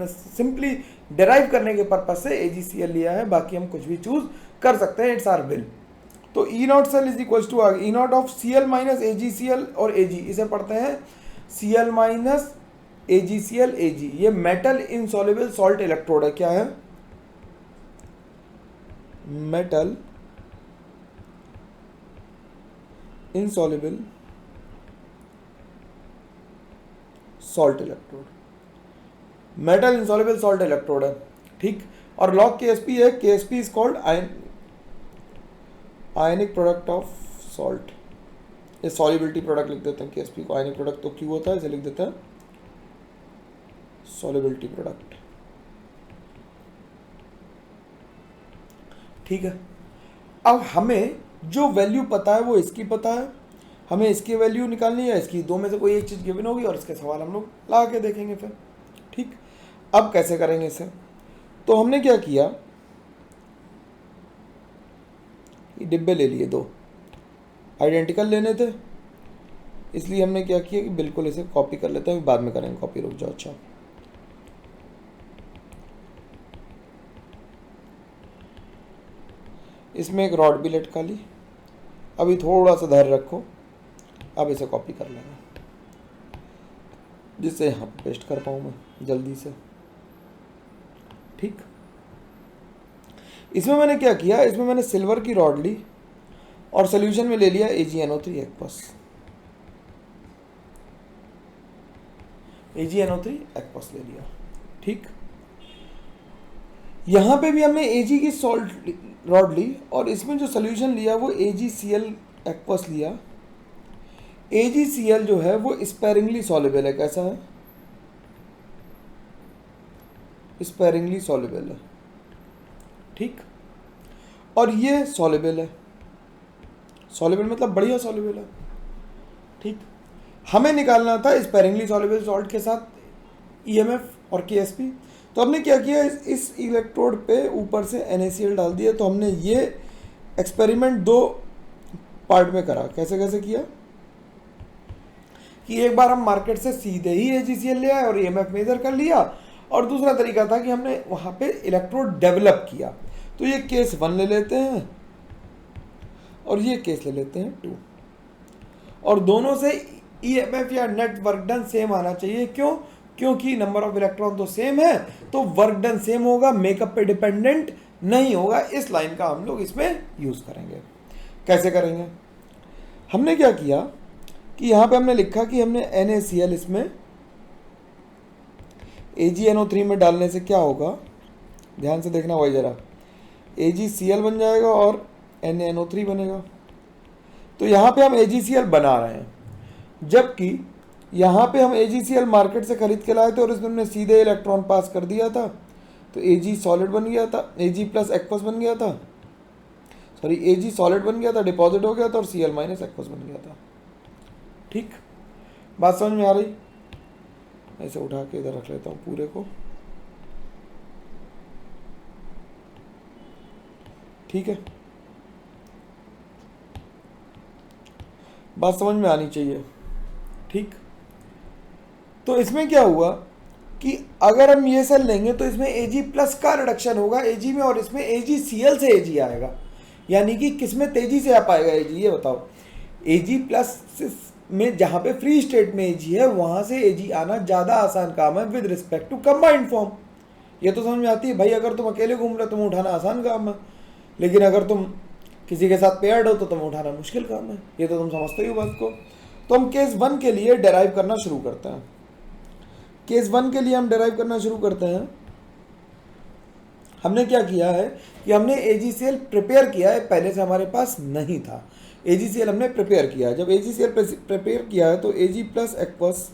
सिंपली डिराइव करने के पर्पज से AgCl लिया है, बाकी हम कुछ भी चूज कर सकते हैं, इट्स आर विल। तो E naught cell is equal to E naught of Cl minus AgCl और Ag, इसे पढ़ते हैं Cl माइनस AgCl Ag। ये मेटल इनसॉल्युबल सॉल्ट इलेक्ट्रोड है, क्या है, metal insoluble salt electrode, metal insoluble salt electrode है, ठीक। और लॉग KSP है, KSP is called ionic product of salt. ये सॉल्युबिलिटी प्रोडक्ट लिख देते हैं, KSP को आयनिक प्रोडक्ट तो क्यों होता है, इसे लिख देते हैं सॉल्युबिलिटी प्रोडक्ट, ठीक है। अब हमें जो वैल्यू पता है वो इसकी पता है, हमें इसकी वैल्यू निकालनी है, इसकी दो में से कोई एक चीज़ गिवन होगी और इसके सवाल हम लोग ला के देखेंगे फिर, ठीक। अब कैसे करेंगे इसे, तो हमने क्या किया, ये डिब्बे ले लिए, दो आइडेंटिकल लेने थे, इसलिए हमने क्या किया कि बिल्कुल इसे कॉपी कर लेते हैं, बाद में करेंगे कॉपी, रुक जाओ। अच्छा, इसमें एक रॉड भी लटका ली, अभी थोड़ा सा धैर्य रखो, अब इसे कॉपी कर लेंगे जिससे यहाँ पे पेस्ट कर पाऊँ मैं जल्दी से, ठीक। इसमें मैंने क्या किया, इसमें मैंने सिल्वर की रॉड ली और सोल्यूशन में ले लिया AgNO3 एक्वस, AgNO3 एक्वस ले लिया, ठीक। यहाँ पे भी हमने Ag की सॉल्ट रॉड ली और इसमें जो सोल्यूशन लिया वो AgCl एक्वस लिया। AgCl जो है वो स्पेरिंगली सॉल्युबल है, कैसा है, स्पेरिंगली सॉल्युबल है, ठीक। और ये सॉल्युबल है, सॉल्युबल मतलब बढ़िया सॉल्युबल है, ठीक। हमें निकालना था स्पेरिंगली सॉल्युबल सॉल्ट के साथ EMF और KSP। तो हमने क्या किया, इस इलेक्ट्रोड पे ऊपर से NaCl डाल दिया। तो हमने ये एक्सपेरिमेंट दो पार्ट में करा, कैसे कैसे किया कि एक बार हम मार्केट से सीधे ही AgCl ले आए और EMF मेजर कर लिया, और दूसरा तरीका था कि हमने वहाँ पे इलेक्ट्रोड डेवलप किया। तो ये केस 1 ले लेते हैं और ये केस ले लेते हैं 2, और दोनों से EMF या नेट वर्क डन सेम आना चाहिए, क्यों, क्योंकि नंबर ऑफ इलेक्ट्रॉन तो सेम है तो वर्क डन सेम होगा, मेकअप पे डिपेंडेंट नहीं होगा। इस लाइन का हम लोग इसमें यूज करेंगे। कैसे करेंगे, हमने क्या किया कि यहाँ पे हमने लिखा कि हमने NaCl इसमें AgNO3 में डालने से क्या होगा, ध्यान से देखना भाई जरा, AgCl बन जाएगा और NaNO3 बनेगा। तो यहाँ पे हम AgCl बना रहे हैं, जबकि यहाँ पे हम AgCl मार्केट से खरीद के लाए थे और इसमें सीधे इलेक्ट्रॉन पास कर दिया था, तो Ag सॉलिड बन गया था, Ag प्लस एक्वस बन गया था, सॉरी Ag सॉलिड बन गया था, डिपॉजिट हो गया था, और Cl माइनस एक्वस बन गया था, ठीक। बात समझ में आ रही, ऐसे उठा के इधर रख लेता हूँ पूरे को, ठीक है, बात समझ में आनी चाहिए। ठीक, तो इसमें क्या हुआ कि अगर हम ये सेल लेंगे तो इसमें Ag प्लस का रिडक्शन होगा Ag में, और इसमें AgCl से Ag आएगा, यानी कि किस में तेजी से आ पाएगा Ag, ये बताओ। Ag प्लस में जहाँ पे फ्री स्टेट में Ag है वहाँ से Ag आना ज़्यादा आसान काम है with respect to combined form. ये तो समझ में आती है भाई, अगर तुम अकेले घूम रहे हो तुम्हें उठाना आसान काम है, लेकिन अगर तुम किसी के साथ पेयर्ड हो तो तुम्हें उठाना मुश्किल काम है। ये तो तुम समझते हो बात को। तो हम केस 1 के लिए डेराइव करना शुरू करते हैं। केस 1 के लिए हम डेराइव करना शुरू करते हैं। हमने क्या किया है कि हमने AgCl प्रिपेयर किया है, पहले से हमारे पास नहीं था। AgCl हमने प्रिपेयर किया है। जब AgCl प्रिपेयर किया है तो Ag plus aqueous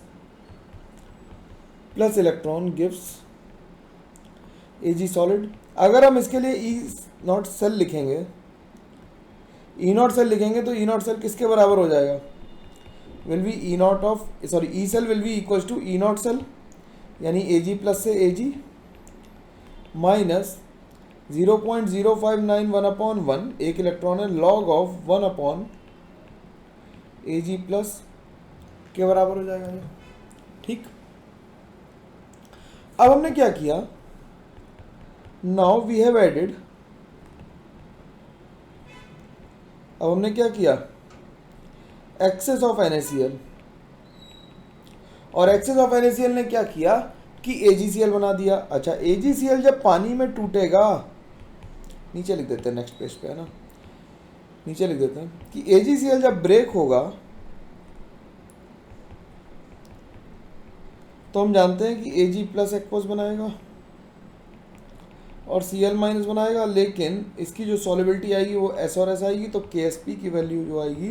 plus electron gives Ag solid. अगर हम इसके लिए E0 सेल लिखेंगे, E0 सेल लिखेंगे तो E0 सेल किसके बराबर हो जाएगा, will be E0 of E cell will be equal to E0 cell, यानी Ag प्लस से Ag माइनस 0.0591 अपॉन 1, एक इलेक्ट्रॉन है, log of 1 upon Ag plus के बराबर हो जाएगा ये। ठीक, अब हमने क्या किया, नाउ वी हैव एडेड, अब हमने क्या किया, एक्सेस ऑफ NaCl, और एक्सेस ऑफ NaCl ने क्या किया कि AgCl बना दिया। अच्छा, AgCl जब पानी में टूटेगा, नीचे लिख देते हैं नेक्स्ट पेज पे, है ना, नीचे लिख देते हैं कि AgCl जब ब्रेक होगा तो हम जानते हैं कि Ag प्लस एक्वस बनाएगा और Cl माइनस बनाएगा, लेकिन इसकी जो सॉलिबिलिटी आएगी वो S और S आएगी, तो Ksp की वैल्यू जो आएगी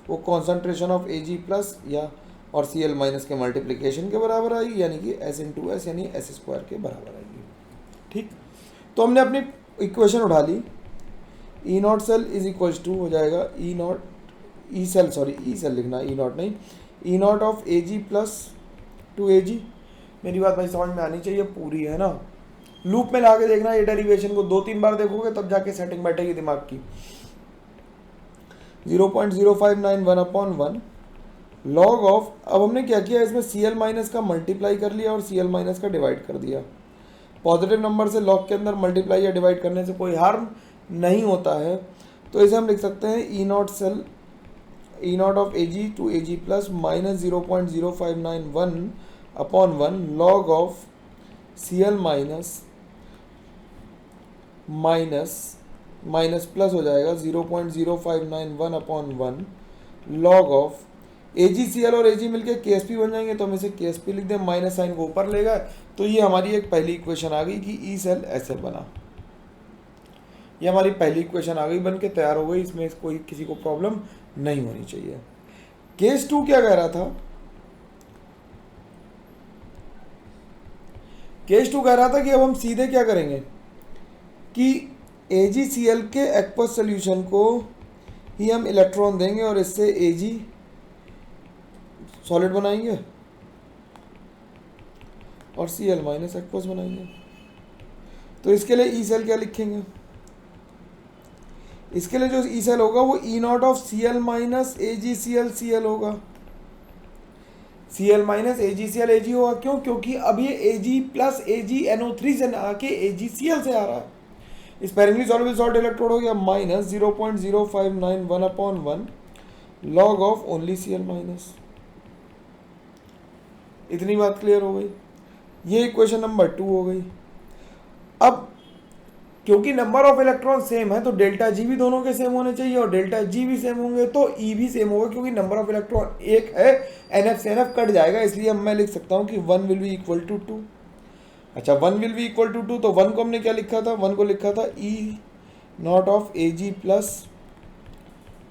वो कॉन्सेंट्रेशन ऑफ Ag प्लस या और Cl माइनस के मल्टीप्लिकेशन के बराबर आएगी, यानी कि S इंटू एस यानी S स्क्वायर के बराबर आएगी। ठीक, तो हमने अपनी इक्वेशन उठा ली, E0 cell is equal to हो जाएगा E सेल लिखना, E0 नहीं, E0 of Ag plus to Ag। मेरी बात भाई समझ में आनी चाहिए पूरी, है ना। लूप में ला के देखना, ये डेरिवेशन को 2-3 बार देखोगे तब जाके सेटिंग बैठेगी दिमाग की। 0.0591 अपॉन 1 लॉग ऑफ, अब हमने क्या किया, इसमें Cl माइनस का मल्टीप्लाई कर लिया और Cl माइनस का डिवाइड कर दिया। पॉजिटिव नंबर से लॉग के अंदर मल्टीप्लाई या डिवाइड करने से कोई हार्म नहीं होता है, तो इसे हम लिख सकते हैं E0 cell E0 of Ag to Ag plus minus 0.0591 upon 1 log of Cl minus plus हो जाएगा 0.0591 अपॉन 1 लॉग ऑफ AgCl और Ag मिलके Ksp बन जाएंगे, तो हम इसे Ksp लिख दें, माइनस साइन को ऊपर लेगा, तो ये हमारी एक पहली इक्वेशन आ गई कि E सेल ऐसे बना। ये हमारी पहली इक्वेशन आ गई, बन के तैयार हो गई, इसमें कोई किसी को प्रॉब्लम नहीं होनी चाहिए। केस 2 क्या कह रहा था, केस 2 कह रहा था कि अब हम सीधे क्या करेंगे कि AgCl के एक्वस सोल्यूशन को ही हम इलेक्ट्रॉन देंगे और इससे Ag सॉलिड बनाएंगे और Cl माइनस एक्वस बनाएंगे। तो इसके लिए E सेल क्या लिखेंगे, इसके लिए जो E सेल होगा वो E0 of Cl minus AgCl Cl होगा, Cl माइनस AgCl Ag होगा। क्यों, क्योंकि अब ये Ag प्लस AgNO3 से आके AgCl से आ रहा है। स्पेरिंगली सॉल्युबल सॉल्ट इलेक्ट्रोड हो गया minus 0.0591 upon 1 log of only Cl minus. इतनी बात क्लियर हो गई, ये इक्वेशन नंबर 2 हो गई। अब क्योंकि नंबर ऑफ इलेक्ट्रॉन सेम है तो डेल्टा जी भी दोनों के सेम होने चाहिए, और डेल्टा जी भी सेम होंगे तो ई भी सेम होगा, क्योंकि नंबर ऑफ इलेक्ट्रॉन एक है, एनएफ से एनएफ कट जाएगा, इसलिए मैं लिख सकता हूँ कि 1 विल बी इक्वल टू 2। अच्छा, 1 विल बी इक्वल टू 2, तो 1 को हमने क्या लिखा था, 1 को लिखा था E0 of Ag plus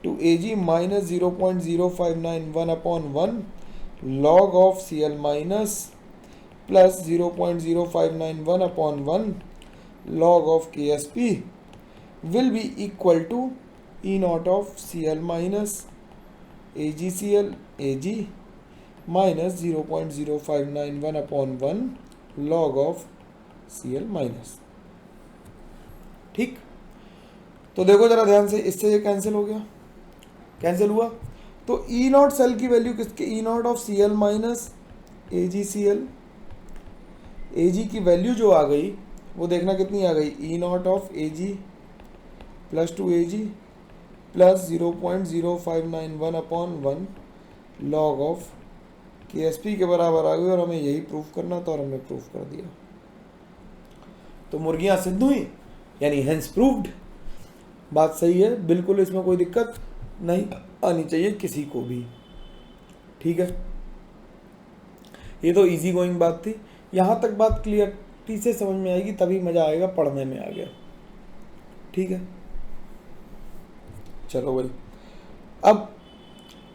to Ag minus 0.0591 upon 1 log of Cl minus plus 0.0591 upon 1 log of Ksp will be equal to E0 of Cl minus AgCl Ag minus 0.0591 upon 1 log of Cl minus। ठीक, तो देखो जरा ध्यान से, इससे ये cancel हो गया, कैंसिल हुआ। तो ई नॉट सेल की वैल्यू किसके, E naught of C L minus A G C L, A G की वैल्यू जो आ गई वो देखना कितनी आ गई, E naught of A G plus two A G plus 0.0591 upon 1 log of K S P के बराबर आ गई। और हमें यही प्रूफ करना था और हमने प्रूफ कर दिया। तो मुर्गियां सिद्ध हुई, यानी हेंस प्रूव्ड। बात सही है बिल्कुल, इसमें कोई दिक्कत नहीं आनी चाहिए किसी को भी। ठीक है, ये तो इजी गोइंग बात थी। यहाँ तक बात क्लियरिटी से समझ में आएगी तभी मज़ा आएगा पढ़ने में आ गया। ठीक है, चलो भाई, अब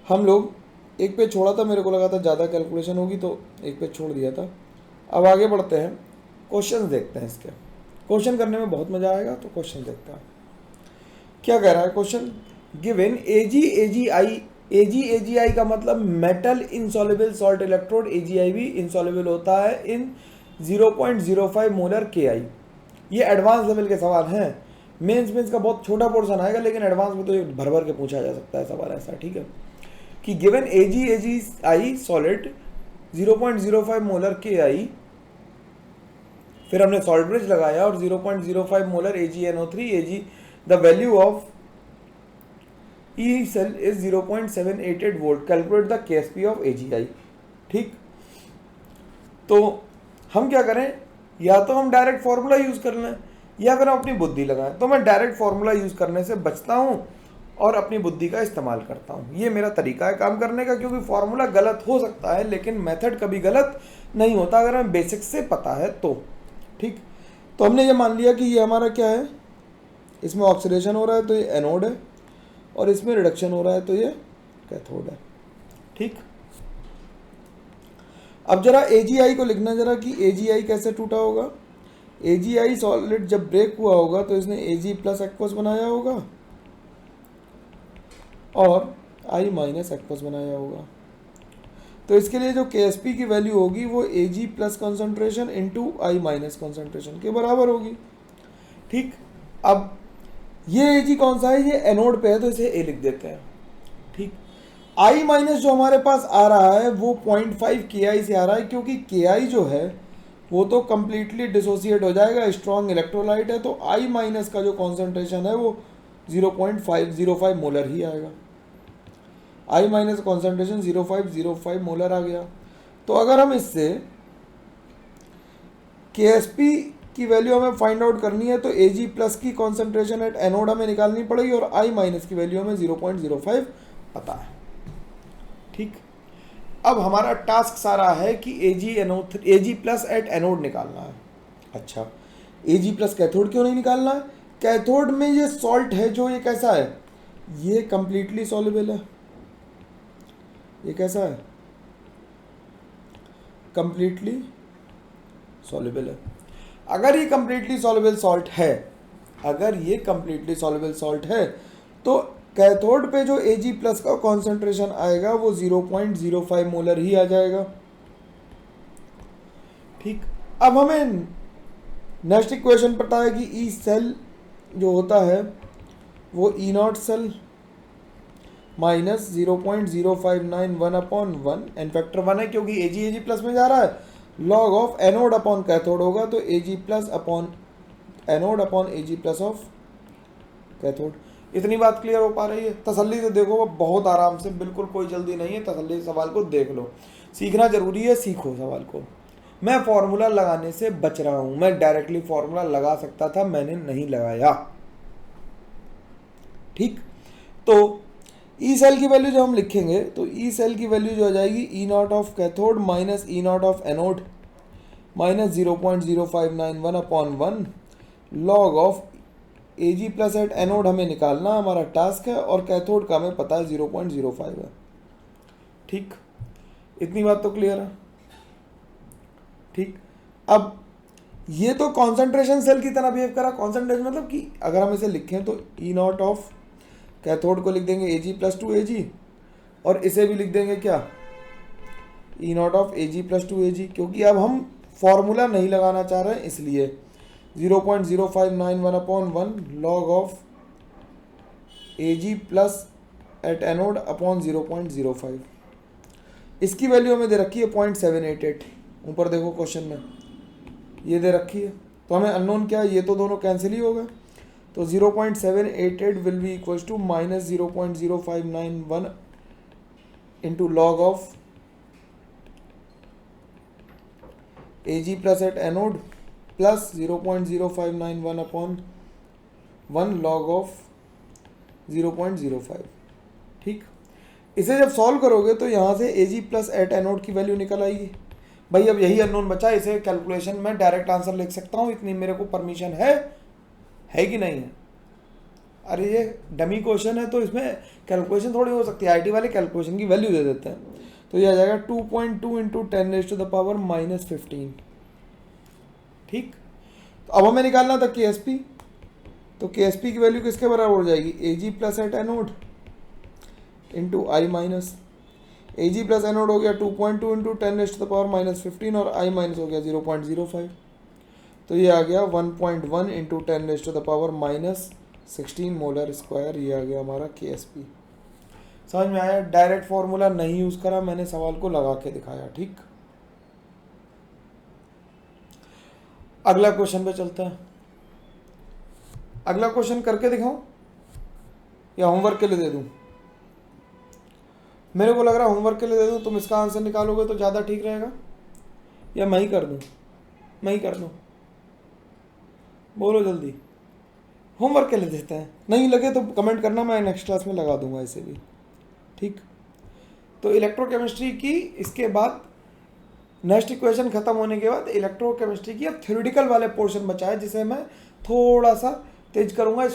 हम लोग एक पेज छोड़ा था, मेरे को लगा था ज़्यादा कैलकुलेशन होगी तो एक पेज छोड़ दिया था। अब आगे बढ़ते हैं, क्वेश्चन देखते हैं। इसके क्वेश्चन करने में बहुत मज़ा आएगा, तो क्वेश्चन देखते हैं क्या कह रहा है क्वेश्चन। गिवन AgAgi का मतलब metal insoluble salt electrode, AgI भी इनसॉल्युबल होता है इन 0.05 मोलर KI। ये एडवांस लेवल के सवाल हैं। मेंस का बहुत छोटा पोर्शन आएगा, लेकिन एडवांस में तो ये भर भर के पूछा जा सकता है सवाल ऐसा। ठीक है, कि given AgI solid 0.05 molar KI, फिर हमने सॉल्ट ब्रिज लगाया और 0.05 molar AgNO3 Ag, the value of E cell is 0.788 volt, calculate the KSP of AgI। ठीक, तो हम क्या करें, या तो हम डायरेक्ट फॉर्मूला यूज कर लें या फिर हम अपनी बुद्धि लगाएं। तो मैं डायरेक्ट फॉर्मूला यूज करने से बचता हूं और अपनी बुद्धि का इस्तेमाल करता हूं। ये मेरा तरीका है काम करने का, क्योंकि फॉर्मूला गलत हो सकता है लेकिन मेथड कभी गलत नहीं होता अगर हमें बेसिक्स से पता है तो। ठीक, तो हमने ये मान लिया कि ये हमारा क्या है, इसमें ऑक्सीडेशन हो रहा है तो ये एनोड है, और इसमें रिडक्शन हो रहा है तो ये कैथोड है। ठीक, अब जरा AgI को लिखना जरा कि AgI कैसे टूटा होगा। AgI सॉलिड जब ब्रेक हुआ होगा तो इसने Ag प्लस एक्वस बनाया होगा और I माइनस एक्वस बनाया होगा। तो इसके लिए जो KSP की वैल्यू होगी वो Ag plus concentration into I minus concentration के बराबर होगी। ठीक, अब ये Ag कौन सा है, ये एनोड पे है तो इसे A लिख देते हैं। ठीक, I माइनस जो हमारे पास आ रहा है वो 0.5 KI से आ रहा है, क्योंकि KI जो है वो तो कंप्लीटली डिसोसिएट हो जाएगा, स्ट्रॉन्ग इलेक्ट्रोलाइट है, तो I माइनस का जो कॉन्सेंट्रेशन है वो 0.505 मोलर ही आएगा। I माइनस कॉन्सेंट्रेशन 0.505 मोलर आ गया। तो अगर हम इससे KSP की वैल्यू हमें फाइंड आउट करनी है तो Ag प्लस की कॉन्सेंट्रेशन एट एनोड हमें निकालनी पड़ेगी और I माइनस की वैल्यू हमें 0.05 पता है। ठीक, अब हमारा टास्क सारा है कि Ag प्लस एट एनोड निकालना है। अच्छा, Ag प्लस कैथोड क्यों नहीं निकालना है, कैथोड में ये सॉल्ट है जो ये कैसा है, ये कंप्लीटली सॉल्युबल है। ये कैसा है, कंप्लीटली सॉल्युबल है। अगर ये कंप्लीटली सॉल्युबल सॉल्ट है, अगर ये कंप्लीटली सॉल्युबल सॉल्ट है तो कैथोड पे जो Ag प्लस का कॉन्सेंट्रेशन आएगा वो 0.05 मोलर ही आ जाएगा। ठीक, अब हमें नेक्स्ट इक्वेशन पता है कि ई सेल जो होता है वो E naught cell minus 0.0591 upon 1, N factor 1 है क्योंकि Ag प्लस में जा रहा है, log of anode upon cathode होगा तो Ag plus upon anode upon Ag plus of cathode. इतनी बात क्लियर हो पा रही है? तसल्ली से देखो, बहुत आराम से, बिल्कुल कोई जल्दी नहीं है, तसल्ली से सवाल को देख लो। सीखना जरूरी है, सीखो सवाल को। मैं फॉर्मूला लगाने से बच रहा हूं, मैं डायरेक्टली फॉर्मूला लगा सकता था, मैंने नहीं लगाया। ठीक, तो ई सेल की वैल्यू जो हम लिखेंगे तो ई सेल की वैल्यू जो आ जाएगी E naught of cathode minus E naught of anode minus 0.0591 upon 1 log of Ag plus at anode हमें निकालना हमारा टास्क है और कैथोड का हमें पता है 0.05 है। ठीक, इतनी बात तो क्लियर है। ठीक, अब ये तो कॉन्सेंट्रेशन सेल की तरह बिहेव करा। कॉन्सेंट्रेशन मतलब कि अगर हम इसे लिखें तो ई नॉट ऑफ कैथोड को लिख देंगे Ag प्लस 2Ag और इसे भी लिख देंगे क्या, E naught of Ag plus 2Ag, क्योंकि अब हम फॉर्मूला नहीं लगाना चाह रहे हैं इसलिए 0.0591 upon 1 log of Ag plus at anode upon 0.05। इसकी वैल्यू हमें दे रखी है 0.788, ऊपर देखो क्वेश्चन में ये दे रखी है। तो हमें अननोन क्या है, ये तो दोनों कैंसिल ही हो गए। तो 0.788 will be equals to minus 0.0591 into log of Ag plus at anode plus 0.0591 upon 1 log of 0.05। ठीक, इसे जब सॉल्व करोगे तो यहाँ से Ag प्लस एट एनोड की वैल्यू निकल आएगी। भाई अब यही अननोन बचा, इसे कैलकुलेशन में डायरेक्ट आंसर लिख सकता हूँ, इतनी मेरे को परमिशन है कि नहीं है। अरे ये डमी क्वेश्चन है तो इसमें कैलकुलेशन थोड़ी हो सकती है, आईटी वाले कैलकुलेशन की वैल्यू दे देते हैं। तो ये आ जाएगा 2.2 इंटू 10⁻⁻⁻15। ठीक, तो अब हमें निकालना था KSP। तो KSP की वैल्यू किसके बराबर हो जाएगी, Ag plus at anode into I minus. Ag plus anode हो गया 2.2 इंटू 10⁻⁻15 और I माइनस हो गया 0.05। तो ये आ गया 1.1 इंटू 10⁻⁻16 मोलर स्क्वायर। ये आ गया हमारा KSP। समझ में आया, डायरेक्ट फॉर्मूला नहीं यूज करा मैंने, सवाल को लगा के दिखाया। ठीक, अगला क्वेश्चन पे चलता है। अगला क्वेश्चन करके दिखाऊं या होमवर्क के लिए दे दूं? मेरे को लग रहा है होमवर्क के लिए दे दूं, तुम इसका आंसर निकालोगे तो ज़्यादा ठीक रहेगा, या मैं ही कर दूं? मैं ही कर दूं, बोलो जल्दी। होमवर्क के लिए देते हैं, नहीं लगे तो कमेंट करना, मैं नेक्स्ट क्लास में लगा दूंगा इसे भी। ठीक, तो इलेक्ट्रोकेमिस्ट्री की इसके बाद नेक्स्ट इक्वेशन खत्म होने के बाद इलेक्ट्रोकेमिस्ट्री की अब थ्योरेटिकल वाले पोर्शन बचा है, जिसे मैं थोड़ा सा तेज करूंगा।